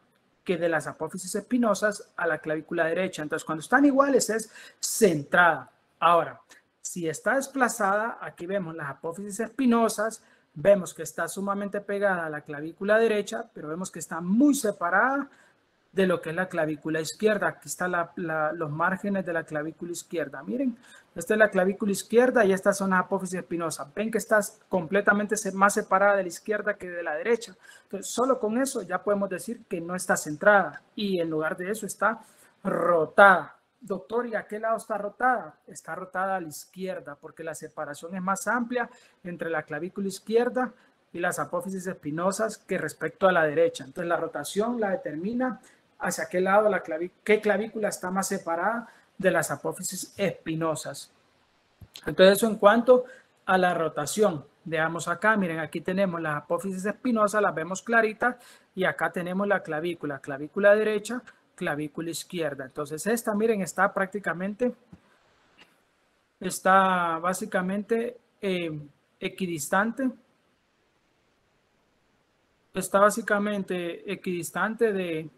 que de las apófisis espinosas a la clavícula derecha. Entonces, cuando están iguales es centrada. Ahora, si está desplazada, aquí vemos las apófisis espinosas, vemos que está sumamente pegada a la clavícula derecha, pero vemos que está muy separada de lo que es la clavícula izquierda. Aquí están los márgenes de la clavícula izquierda. Miren, esta es la clavícula izquierda y estas son las apófisis espinosas. Ven que está completamente más separada de la izquierda que de la derecha. Entonces, solo con eso ya podemos decir que no está centrada y en lugar de eso está rotada. Doctor, ¿y a qué lado está rotada? Está rotada a la izquierda porque la separación es más amplia entre la clavícula izquierda y las apófisis espinosas que respecto a la derecha. Entonces, la rotación la determina hacia qué lado qué clavícula está más separada de las apófisis espinosas. Entonces, eso en cuanto a la rotación. Veamos acá, miren, aquí tenemos las apófisis espinosas, las vemos claritas, y acá tenemos la clavícula derecha, clavícula izquierda. Entonces, esta, miren, está básicamente equidistante. Está básicamente equidistante de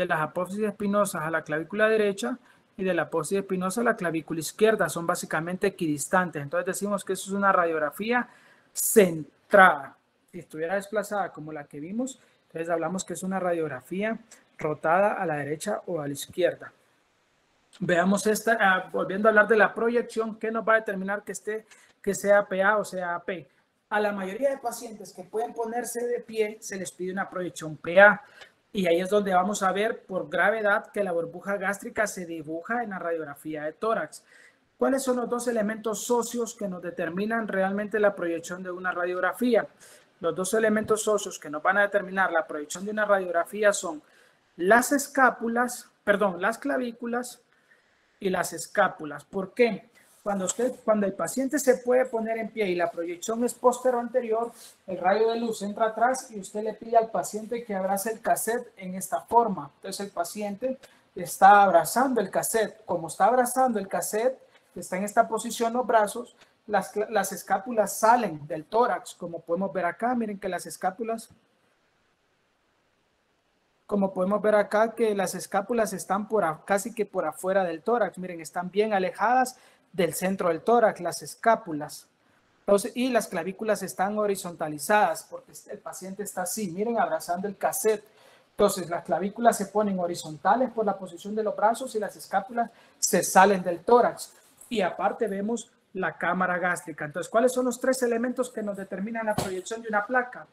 las apófisis espinosas a la clavícula derecha y de la apófisis espinosa a la clavícula izquierda. Son básicamente equidistantes. Entonces decimos que eso es una radiografía centrada. Si estuviera desplazada como la que vimos, entonces hablamos que es una radiografía rotada a la derecha o a la izquierda. Veamos esta, volviendo a hablar de la proyección, ¿qué nos va a determinar que sea PA o sea AP? A la mayoría de pacientes que pueden ponerse de pie se les pide una proyección PA. Y ahí es donde vamos a ver por gravedad que la burbuja gástrica se dibuja en la radiografía de tórax. ¿Cuáles son los dos elementos socios que nos determinan realmente la proyección de una radiografía? Los dos elementos socios que nos van a determinar la proyección de una radiografía son las clavículas y las escápulas. ¿Por qué? Cuando el paciente se puede poner en pie y la proyección es posterior anterior, el rayo de luz entra atrás y usted le pide al paciente que abrace el cassette en esta forma. Entonces el paciente está abrazando el cassette. Como está abrazando el cassette, está en esta posición los brazos, las escápulas salen del tórax, como podemos ver acá. Miren que las escápulas, como podemos ver acá, que las escápulas están casi que por afuera del tórax. Miren, están bien alejadas del centro del tórax, las escápulas. Entonces, y las clavículas están horizontalizadas porque el paciente está así, miren, abrazando el cassette. Entonces, las clavículas se ponen horizontales por la posición de los brazos y las escápulas se salen del tórax. Y aparte vemos la cámara gástrica. Entonces, ¿cuáles son los tres elementos que nos determinan la proyección de una placa?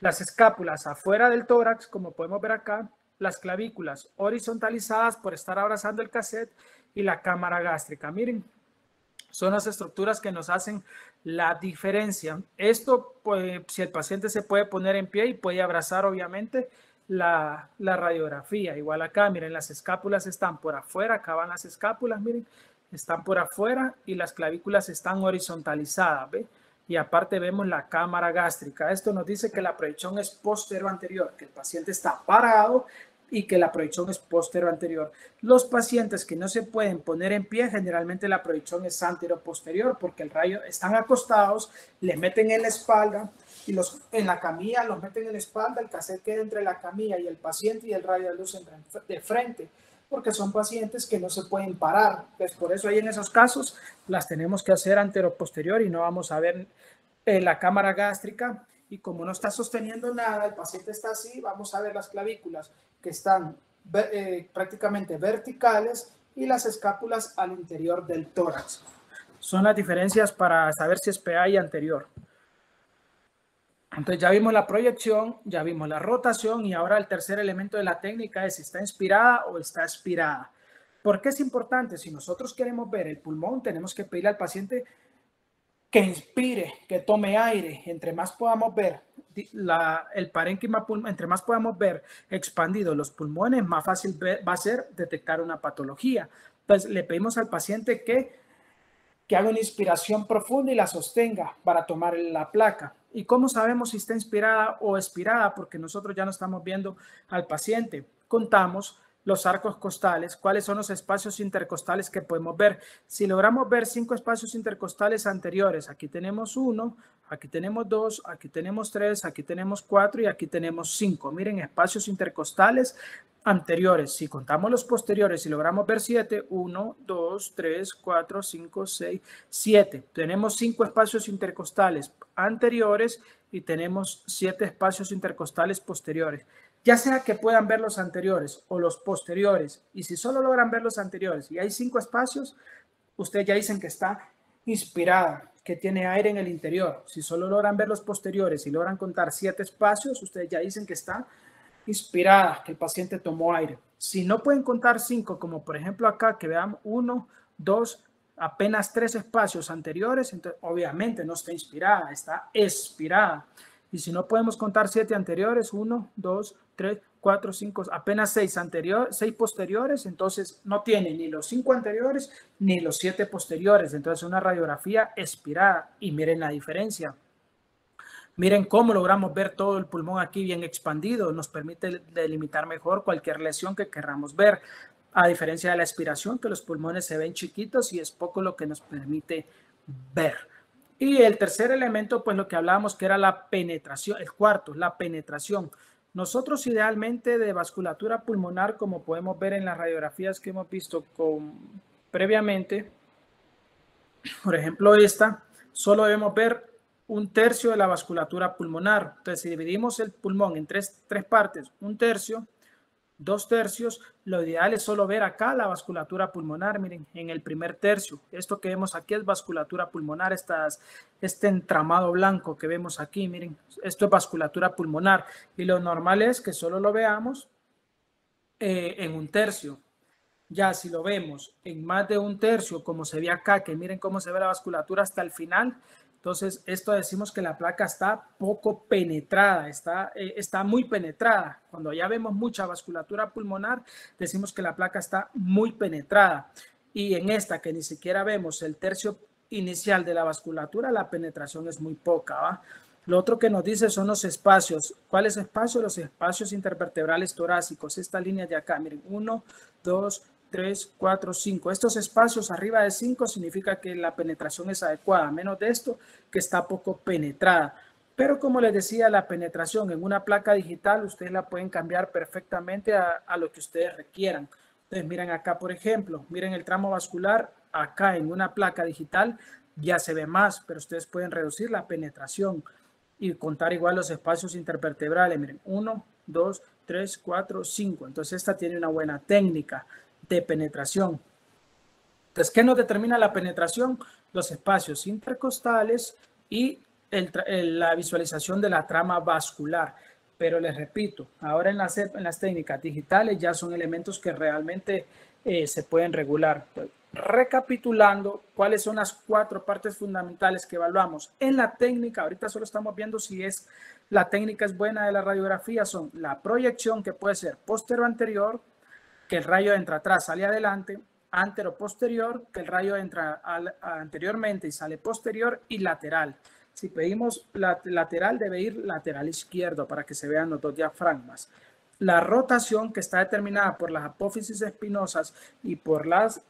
Las escápulas afuera del tórax, como podemos ver acá, las clavículas horizontalizadas por estar abrazando el cassette y la cámara gástrica. Miren, son las estructuras que nos hacen la diferencia. Esto, pues, si el paciente se puede poner en pie y puede abrazar, obviamente, la radiografía. Igual acá, miren, las escápulas están por afuera, acá van las escápulas, miren, están por afuera y las clavículas están horizontalizadas, ¿ve? Y aparte vemos la cámara gástrica. Esto nos dice que la proyección es posterior anterior, que el paciente está parado y que la proyección es posterior anterior. Los pacientes que no se pueden poner en pie, generalmente la proyección es anterior posterior porque el rayo están acostados, le meten en la espalda y en la camilla los meten en la espalda, el cassette queda entre la camilla y el paciente y el rayo de luz entra de frente. porque son pacientes que no se pueden parar. Pues por eso ahí en esos casos las tenemos que hacer antero-posterior y no vamos a ver la cámara gástrica. Y como no está sosteniendo nada, el paciente está así, vamos a ver las clavículas que están prácticamente verticales y las escápulas al interior del tórax. Son las diferencias para saber si es PA y anterior. Entonces ya vimos la proyección, ya vimos la rotación y ahora el tercer elemento de la técnica es si está inspirada o está expirada. ¿Por qué es importante? Si nosotros queremos ver el pulmón, tenemos que pedirle al paciente que inspire, que tome aire. Entre más podamos ver el parénquima pulmonar, entre más podamos ver expandidos los pulmones, más fácil va a ser detectar una patología. Entonces le pedimos al paciente que haga una inspiración profunda y la sostenga para tomar la placa. ¿Y cómo sabemos si está inspirada o expirada? Porque nosotros ya no estamos viendo al paciente. Contamos los arcos costales, cuáles son los espacios intercostales que podemos ver. Si logramos ver 5 espacios intercostales anteriores, aquí tenemos 1, aquí tenemos 2, aquí tenemos 3, aquí tenemos 4 y aquí tenemos 5. Miren, espacios intercostales anteriores. Si contamos los posteriores y logramos ver 7, 1, 2, 3, 4, 5, 6, 7. Tenemos 5 espacios intercostales anteriores y tenemos 7 espacios intercostales posteriores. Ya sea que puedan ver los anteriores o los posteriores, y si solo logran ver los anteriores y hay 5 espacios, ustedes ya dicen que está inspirada, que tiene aire en el interior. Si solo logran ver los posteriores y logran contar 7 espacios, ustedes ya dicen que está inspirada, que el paciente tomó aire. Si no pueden contar 5, como por ejemplo acá, que veamos 1, 2, apenas 3 espacios anteriores, entonces obviamente no está inspirada, está expirada. Y si no podemos contar 7 anteriores, 1, 2, 3, 4, 5, apenas 6 posteriores, entonces no tiene ni los 5 anteriores ni los 7 posteriores. Entonces una radiografía expirada. Y miren la diferencia. Miren cómo logramos ver todo el pulmón aquí bien expandido. Nos permite delimitar mejor cualquier lesión que queramos ver. A diferencia de la expiración, que los pulmones se ven chiquitos y es poco lo que nos permite ver. Y el tercer elemento, pues lo que hablábamos que era la penetración. El cuarto, la penetración. Nosotros idealmente de vasculatura pulmonar, como podemos ver en las radiografías que hemos visto previamente, por ejemplo esta, solo debemos ver 1/3 de la vasculatura pulmonar. Entonces, si dividimos el pulmón en tres partes, 1/3, 2/3, lo ideal es solo ver acá la vasculatura pulmonar. Miren, en el primer tercio, esto que vemos aquí es vasculatura pulmonar, este entramado blanco que vemos aquí, miren, esto es vasculatura pulmonar. Y lo normal es que solo lo veamos en 1/3. Ya si lo vemos en más de 1/3, como se ve acá, que miren cómo se ve la vasculatura hasta el final, entonces esto decimos que la placa está poco penetrada, está muy penetrada. Cuando ya vemos mucha vasculatura pulmonar, decimos que la placa está muy penetrada. Y en esta que ni siquiera vemos el tercio inicial de la vasculatura, la penetración es muy poca, ¿va? Lo otro que nos dice son los espacios. ¿Cuáles espacios? Los espacios intervertebrales torácicos. Esta línea de acá, miren, 1, 2, 3, 4, 5. Estos espacios arriba de 5 significa que la penetración es adecuada. Menos de esto, que está poco penetrada. Pero como les decía, la penetración en una placa digital, ustedes la pueden cambiar perfectamente a lo que ustedes requieran. Entonces, miren acá, por ejemplo, miren el tramo vascular. Acá en una placa digital ya se ve más, pero ustedes pueden reducir la penetración y contar igual los espacios intervertebrales. Miren, 1, 2, 3, 4, 5. Entonces, esta tiene una buena técnica de penetración. Entonces, ¿qué nos determina la penetración? Los espacios intercostales y la visualización de la trama vascular. Pero les repito, ahora en las técnicas digitales ya son elementos que realmente se pueden regular. Recapitulando, ¿cuáles son las 4 partes fundamentales que evaluamos en la técnica? Ahorita solo estamos viendo si la técnica es buena de la radiografía. Son la proyección, que puede ser posterior o anterior, que el rayo entra atrás, sale adelante, antero posterior, que el rayo entra anteriormente y sale posterior, y lateral. Si pedimos lateral, debe ir lateral izquierdo para que se vean los 2 diafragmas. La rotación, que está determinada por las apófisis espinosas y por las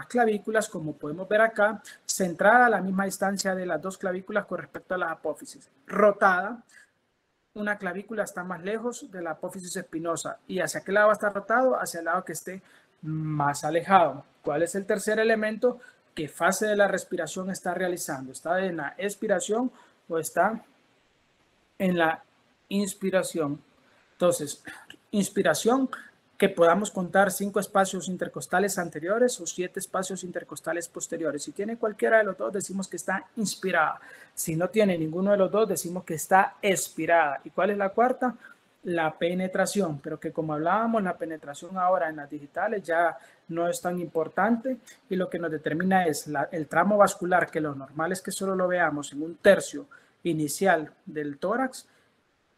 clavículas, como podemos ver acá, centrada a la misma distancia de las 2 clavículas con respecto a las apófisis. Rotada, una clavícula está más lejos de la apófisis espinosa. ¿Y hacia qué lado va a estar rotado? Hacia el lado que esté más alejado. ¿Cuál es el tercer elemento? ¿Qué fase de la respiración está realizando? ¿Está en la expiración o está en la inspiración? Entonces, inspiración, que podamos contar 5 espacios intercostales anteriores o 7 espacios intercostales posteriores. Si tiene cualquiera de los dos, decimos que está inspirada. Si no tiene ninguno de los dos, decimos que está expirada. ¿Y cuál es la cuarta? La penetración, pero que como hablábamos, la penetración ahora en las digitales ya no es tan importante y lo que nos determina es el tramo vascular, que lo normal es que solo lo veamos en un tercio inicial del tórax,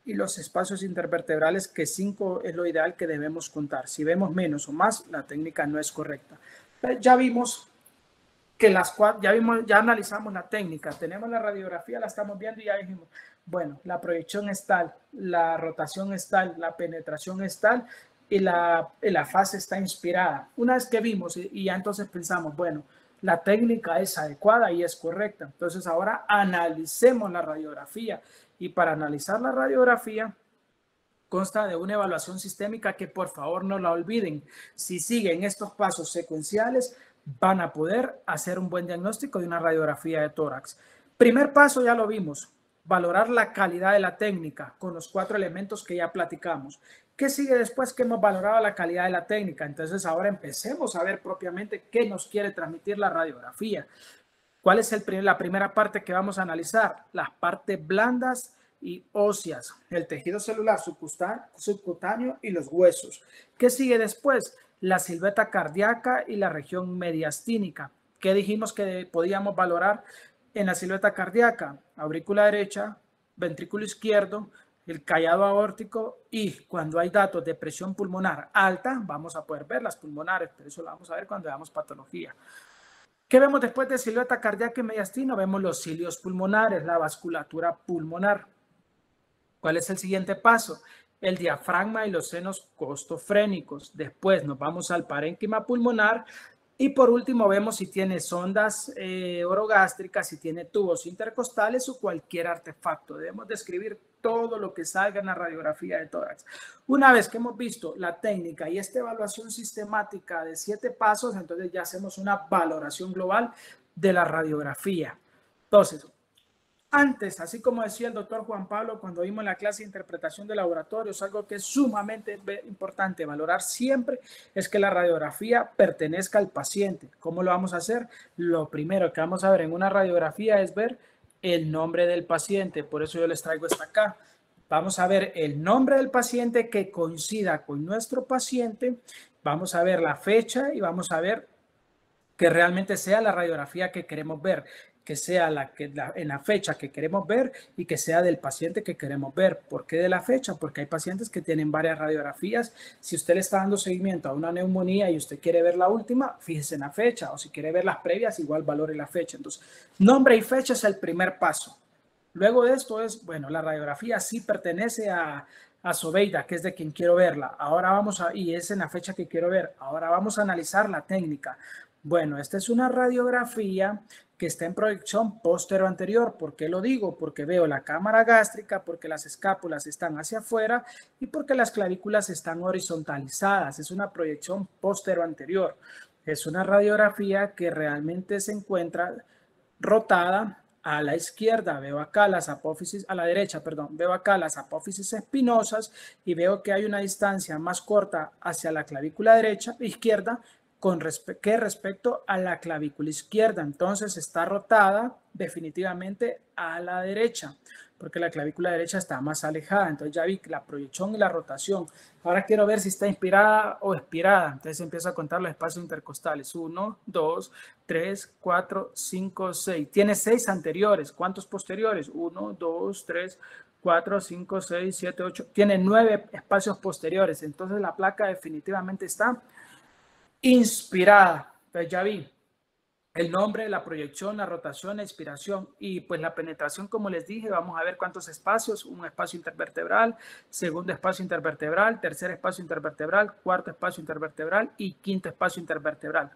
y los espacios intervertebrales, que 5 es lo ideal que debemos contar. Si vemos menos o más, la técnica no es correcta. Ya vimos que ya analizamos la técnica, tenemos la radiografía, la estamos viendo y ya dijimos, bueno, la proyección es tal, la rotación es tal, la penetración es tal y la fase está inspirada. Una vez que vimos y ya entonces pensamos, bueno, la técnica es adecuada y es correcta. Entonces ahora analicemos la radiografía. Y para analizar la radiografía consta de una evaluación sistémica que por favor no la olviden. Si siguen estos pasos secuenciales, van a poder hacer un buen diagnóstico de una radiografía de tórax. Primer paso ya lo vimos, valorar la calidad de la técnica con los 4 elementos que ya platicamos. ¿Qué sigue después que hemos valorado la calidad de la técnica? Entonces ahora empecemos a ver propiamente qué nos quiere transmitir la radiografía. ¿Cuál es la primera parte que vamos a analizar? Las partes blandas y óseas, el tejido celular subcutáneo y los huesos. ¿Qué sigue después? La silueta cardíaca y la región mediastínica. ¿Qué dijimos que podíamos valorar en la silueta cardíaca? Aurícula derecha, ventrículo izquierdo, el callado aórtico, y cuando hay datos de presión pulmonar alta, vamos a poder ver las pulmonares, pero eso lo vamos a ver cuando veamos patología. ¿Qué vemos después de silueta cardíaca y mediastino? Vemos los cilios pulmonares, la vasculatura pulmonar. ¿Cuál es el siguiente paso? El diafragma y los senos costofrénicos. Después nos vamos al parénquima pulmonar y por último vemos si tiene sondas orogástricas, si tiene tubos intercostales o cualquier artefacto. Debemos describir todo lo que salga en la radiografía de tórax. Una vez que hemos visto la técnica y esta evaluación sistemática de 7 pasos, entonces ya hacemos una valoración global de la radiografía. Entonces, antes, así como decía el doctor Juan Pablo cuando vimos la clase de interpretación de laboratorios, algo que es sumamente importante valorar siempre es que la radiografía pertenezca al paciente. ¿Cómo lo vamos a hacer? Lo primero que vamos a ver en una radiografía es ver el nombre del paciente. Por eso yo les traigo esta acá. Vamos a ver el nombre del paciente que coincida con nuestro paciente. Vamos a ver la fecha y vamos a ver que realmente sea la radiografía que queremos ver, que sea en la fecha que queremos ver y que sea del paciente que queremos ver. ¿Por qué de la fecha? Porque hay pacientes que tienen varias radiografías. Si usted le está dando seguimiento a una neumonía y usted quiere ver la última, fíjese en la fecha, o si quiere ver las previas, igual valore la fecha. Entonces, nombre y fecha es el primer paso. Luego de esto es, bueno, la radiografía sí pertenece a Sobeida, que es de quien quiero verla. Ahora vamos y es en la fecha que quiero ver. Ahora vamos a analizar la técnica. Bueno, esta es una radiografía que está en proyección postero-anterior. ¿Por qué lo digo? Porque veo la cámara gástrica, porque las escápulas están hacia afuera y porque las clavículas están horizontalizadas. Es una proyección postero-anterior. Es una radiografía que realmente se encuentra rotada a la izquierda. Veo acá las apófisis, a la derecha, perdón, veo acá las apófisis espinosas y veo que hay una distancia más corta hacia la clavícula izquierda que respecto a la clavícula izquierda. Entonces está rotada definitivamente a la derecha, porque la clavícula derecha está más alejada. Entonces ya vi la proyección y la rotación. Ahora quiero ver si está inspirada o expirada. Entonces empiezo a contar los espacios intercostales. 1, 2, 3, 4, 5, 6. Tiene 6 anteriores. ¿Cuántos posteriores? 1, 2, 3, 4, 5, 6, 7, 8. Tiene 9 espacios posteriores. Entonces la placa definitivamente está inspirada. Entonces ya vi el nombre, la proyección, la rotación, la expiración y pues la penetración, como les dije, vamos a ver cuántos espacios: un espacio intervertebral, segundo espacio intervertebral, tercer espacio intervertebral, cuarto espacio intervertebral y quinto espacio intervertebral.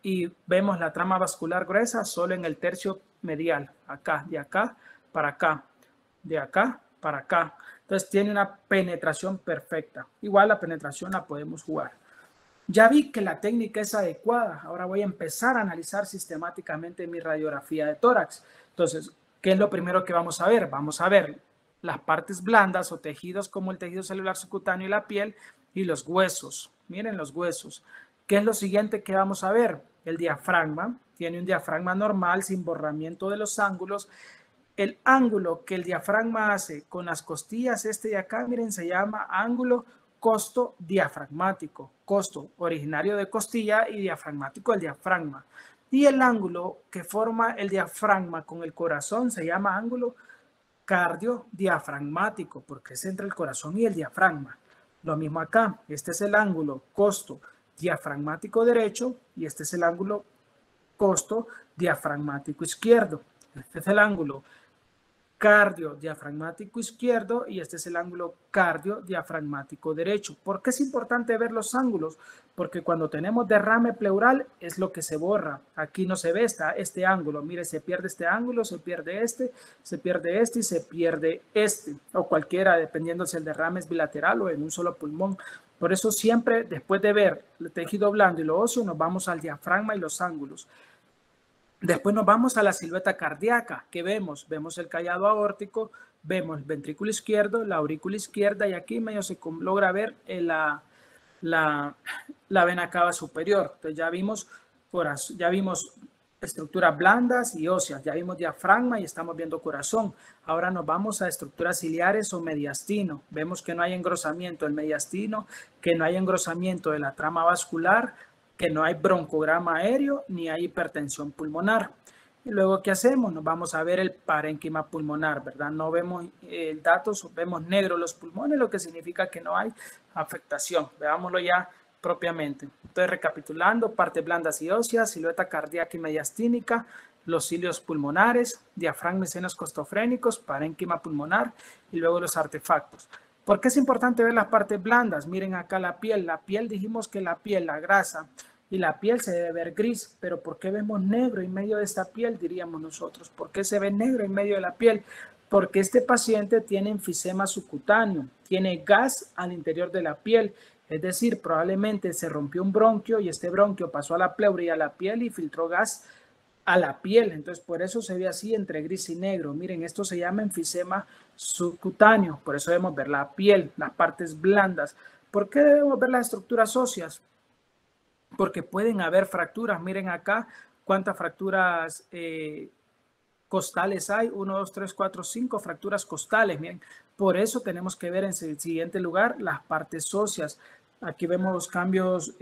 Y vemos la trama vascular gruesa solo en el tercio medial, acá, de acá para acá, de acá para acá. Entonces tiene una penetración perfecta. Igual la penetración la podemos jugar. Ya vi que la técnica es adecuada. Ahora voy a empezar a analizar sistemáticamente mi radiografía de tórax. Entonces, ¿qué es lo primero que vamos a ver? Vamos a ver las partes blandas o tejidos como el tejido celular subcutáneo y la piel y los huesos. Miren los huesos. ¿Qué es lo siguiente que vamos a ver? El diafragma. Tiene un diafragma normal sin borramiento de los ángulos. El ángulo que el diafragma hace con las costillas, este de acá, miren, se llama ángulo costo diafragmático, costo originario de costilla y diafragmático del diafragma. Y el ángulo que forma el diafragma con el corazón se llama ángulo cardiodiafragmático, porque es entre el corazón y el diafragma. Lo mismo acá, este es el ángulo costo diafragmático derecho y este es el ángulo costo diafragmático izquierdo. Este es el ángulo cardiodiafragmático izquierdo y este es el ángulo cardiodiafragmático derecho. ¿Por qué es importante ver los ángulos? Porque cuando tenemos derrame pleural es lo que se borra. Aquí no se ve este ángulo. Mire, se pierde este ángulo, se pierde este y se pierde este. O cualquiera, dependiendo si el derrame es bilateral o en un solo pulmón. Por eso siempre, después de ver el tejido blando y lo óseo, nos vamos al diafragma y los ángulos. Después nos vamos a la silueta cardíaca. ¿Qué vemos? Vemos el callado aórtico, vemos el ventrículo izquierdo, la aurícula izquierda y aquí medio se logra ver la vena cava superior. Entonces ya vimos estructuras blandas y óseas, ya vimos diafragma y estamos viendo corazón. Ahora nos vamos a estructuras ciliares o mediastino. Vemos que no hay engrosamiento del mediastino, que no hay engrosamiento de la trama vascular, que no hay broncograma aéreo ni hay hipertensión pulmonar. Y luego, ¿qué hacemos? Nos vamos a ver el parénquima pulmonar, ¿verdad? No vemos datos, vemos negro los pulmones, lo que significa que no hay afectación. Veámoslo ya propiamente. Entonces, recapitulando, partes blandas y óseas, silueta cardíaca y mediastínica, los cilios pulmonares, diafragma y senos costofrénicos, parénquima pulmonar y luego los artefactos. ¿Por qué es importante ver las partes blandas? Miren acá la piel. La piel, dijimos que la piel, la grasa y la piel se debe ver gris, pero ¿por qué vemos negro en medio de esta piel? Diríamos nosotros. ¿Por qué se ve negro en medio de la piel? Porque este paciente tiene enfisema subcutáneo, tiene gas al interior de la piel, es decir, probablemente se rompió un bronquio y este bronquio pasó a la pleura y a la piel y filtró gas a la piel, entonces por eso se ve así entre gris y negro. Miren, esto se llama enfisema subcutáneo, por eso debemos ver la piel, las partes blandas. ¿Por qué debemos ver las estructuras óseas? Porque pueden haber fracturas. Miren acá cuántas fracturas costales hay, 1, 2, 3, 4, 5 fracturas costales. Miren, por eso tenemos que ver en el siguiente lugar las partes óseas. Aquí vemos los cambios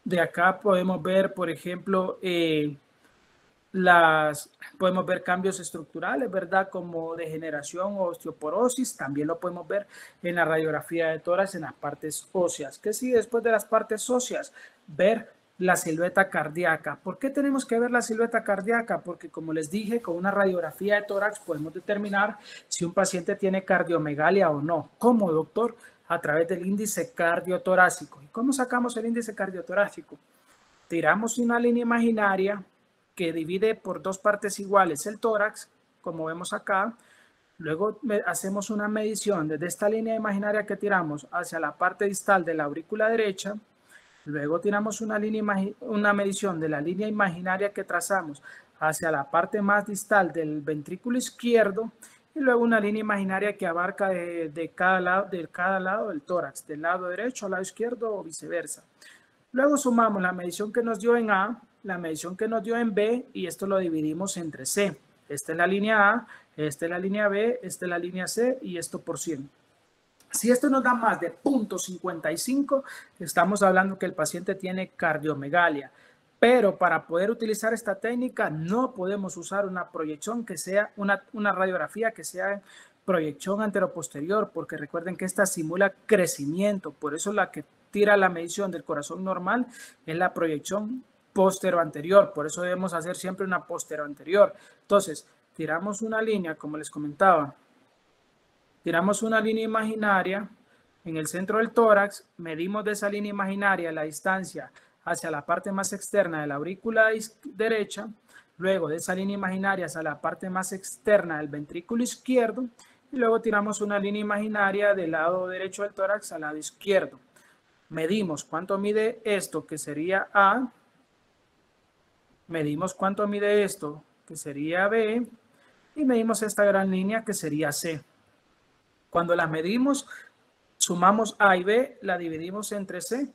de acá podemos ver, por ejemplo, podemos ver cambios estructurales, ¿verdad? Como degeneración o osteoporosis. También lo podemos ver en la radiografía de tórax en las partes óseas. ¿Qué sigue después de las partes óseas? Ver la silueta cardíaca. ¿Por qué tenemos que ver la silueta cardíaca? Porque, como les dije, con una radiografía de tórax podemos determinar si un paciente tiene cardiomegalia o no. ¿Cómo, doctor? A través del índice cardiotorácico. ¿Y cómo sacamos el índice cardiotorácico? Tiramos una línea imaginaria que divide por dos partes iguales el tórax, como vemos acá. Luego hacemos una medición desde esta línea imaginaria que tiramos hacia la parte distal de la aurícula derecha. Luego tiramos una medición de la línea imaginaria que trazamos hacia la parte más distal del ventrículo izquierdo y luego una línea imaginaria que abarca de cada lado del tórax, del lado derecho al lado izquierdo o viceversa. Luego sumamos la medición que nos dio en A, la medición que nos dio en B y esto lo dividimos entre C. Esta es la línea A, esta es la línea B, esta es la línea C y esto por 100. Si esto nos da más de 0.55, estamos hablando que el paciente tiene cardiomegalia. Pero para poder utilizar esta técnica no podemos usar una proyección que sea una radiografía que sea proyección anteroposterior, porque recuerden que esta simula crecimiento. Por eso la que tira la medición del corazón normal es la proyección postero-anterior. Por eso debemos hacer siempre una postero-anterior. Entonces, tiramos una línea, como les comentaba. Tiramos una línea imaginaria en el centro del tórax, medimos de esa línea imaginaria la distancia hacia la parte más externa de la aurícula derecha, Luego de esa línea imaginaria a la parte más externa del ventrículo izquierdo y luego tiramos una línea imaginaria del lado derecho del tórax al lado izquierdo. Medimos cuánto mide esto, que sería A. Medimos cuánto mide esto, que sería B. Y medimos esta gran línea, que sería C. Cuando las medimos, sumamos A y B, la dividimos entre C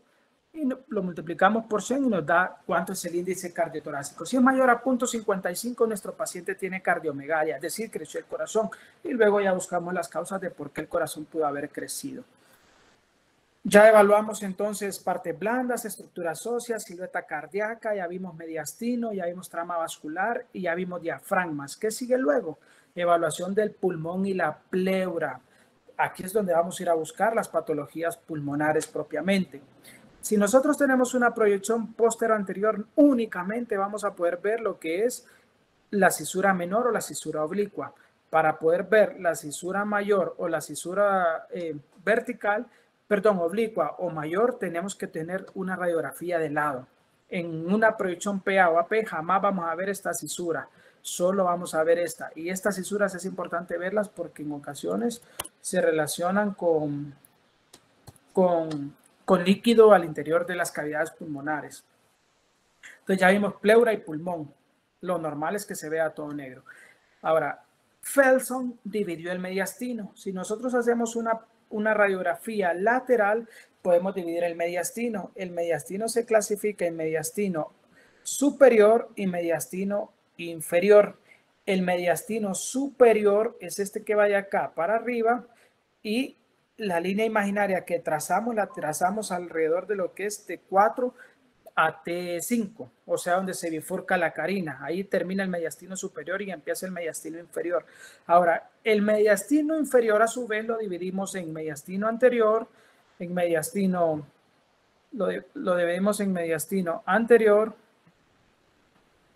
y lo multiplicamos por 100 y nos da cuánto es el índice cardiotorácico. Si es mayor a 0.55, nuestro paciente tiene cardiomegalia, es decir, creció el corazón. Y luego ya buscamos las causas de por qué el corazón pudo haber crecido. Ya evaluamos entonces partes blandas, estructuras óseas, silueta cardíaca, ya vimos mediastino, ya vimos trama vascular y ya vimos diafragmas. ¿Qué sigue luego? Evaluación del pulmón y la pleura. Aquí es donde vamos a ir a buscar las patologías pulmonares propiamente. Si nosotros tenemos una proyección posterior únicamente vamos a poder ver lo que es la cisura menor o la cisura oblicua. Para poder ver la cisura mayor o la cisura oblicua o mayor, tenemos que tener una radiografía de lado. En una proyección PA o AP jamás vamos a ver esta cisura, solo vamos a ver esta. Y estas cisuras es importante verlas porque en ocasiones se relacionan con líquido al interior de las cavidades pulmonares. Entonces ya vimos pleura y pulmón. Lo normal es que se vea todo negro. Ahora, Felson dividió el mediastino. Si nosotros hacemos una radiografía lateral, podemos dividir el mediastino. El mediastino se clasifica en mediastino superior y mediastino inferior. El mediastino superior es este que vaya acá para arriba y la línea imaginaria que trazamos, la trazamos alrededor de lo que es T4 a T5, o sea, donde se bifurca la carina. Ahí termina el mediastino superior y empieza el mediastino inferior. Ahora, el mediastino inferior a su vez lo dividimos en mediastino anterior, en mediastino, lo dividimos en mediastino anterior,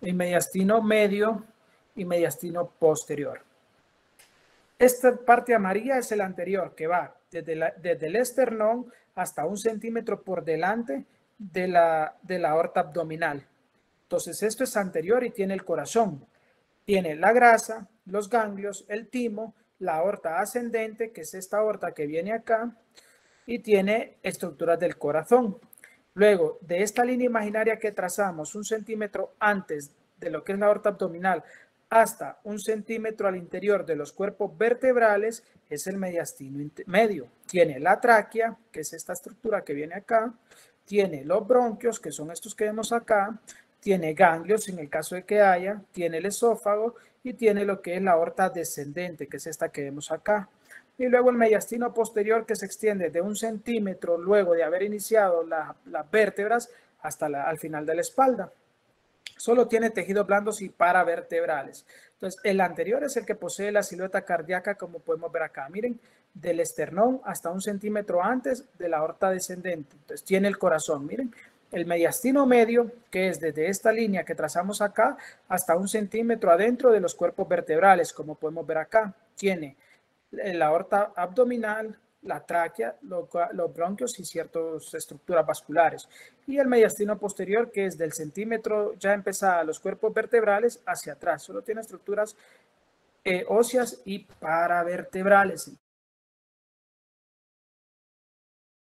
en mediastino medio y mediastino posterior. Esta parte amarilla es el anterior, que va desde el esternón hasta 1 centímetro por delante de la aorta abdominal. Entonces esto es anterior y tiene el corazón. Tiene la grasa, los ganglios, el timo, la aorta ascendente, que es esta aorta que viene acá, y tiene estructuras del corazón. Luego, de esta línea imaginaria que trazamos 1 centímetro antes de lo que es la aorta abdominal hasta 1 centímetro al interior de los cuerpos vertebrales, es el mediastino medio. Tiene la tráquea, que es esta estructura que viene acá, tiene los bronquios, que son estos que vemos acá, tiene ganglios en el caso de que haya, tiene el esófago y tiene lo que es la aorta descendente, que es esta que vemos acá. Y luego el mediastino posterior, que se extiende de 1 centímetro luego de haber iniciado las vértebras hasta al final de la espalda. Solo tiene tejidos blandos y paravertebrales. Entonces, el anterior es el que posee la silueta cardíaca, como podemos ver acá. Miren, del esternón hasta 1 centímetro antes de la aorta descendente. Entonces, tiene el corazón. Miren, el mediastino medio, que es desde esta línea que trazamos acá hasta 1 centímetro adentro de los cuerpos vertebrales, como podemos ver acá. Tiene la aorta abdominal, la tráquea, los bronquios y ciertas estructuras vasculares. Y el mediastino posterior, que es del centímetro ya empezada a los cuerpos vertebrales hacia atrás. Solo tiene estructuras óseas y paravertebrales.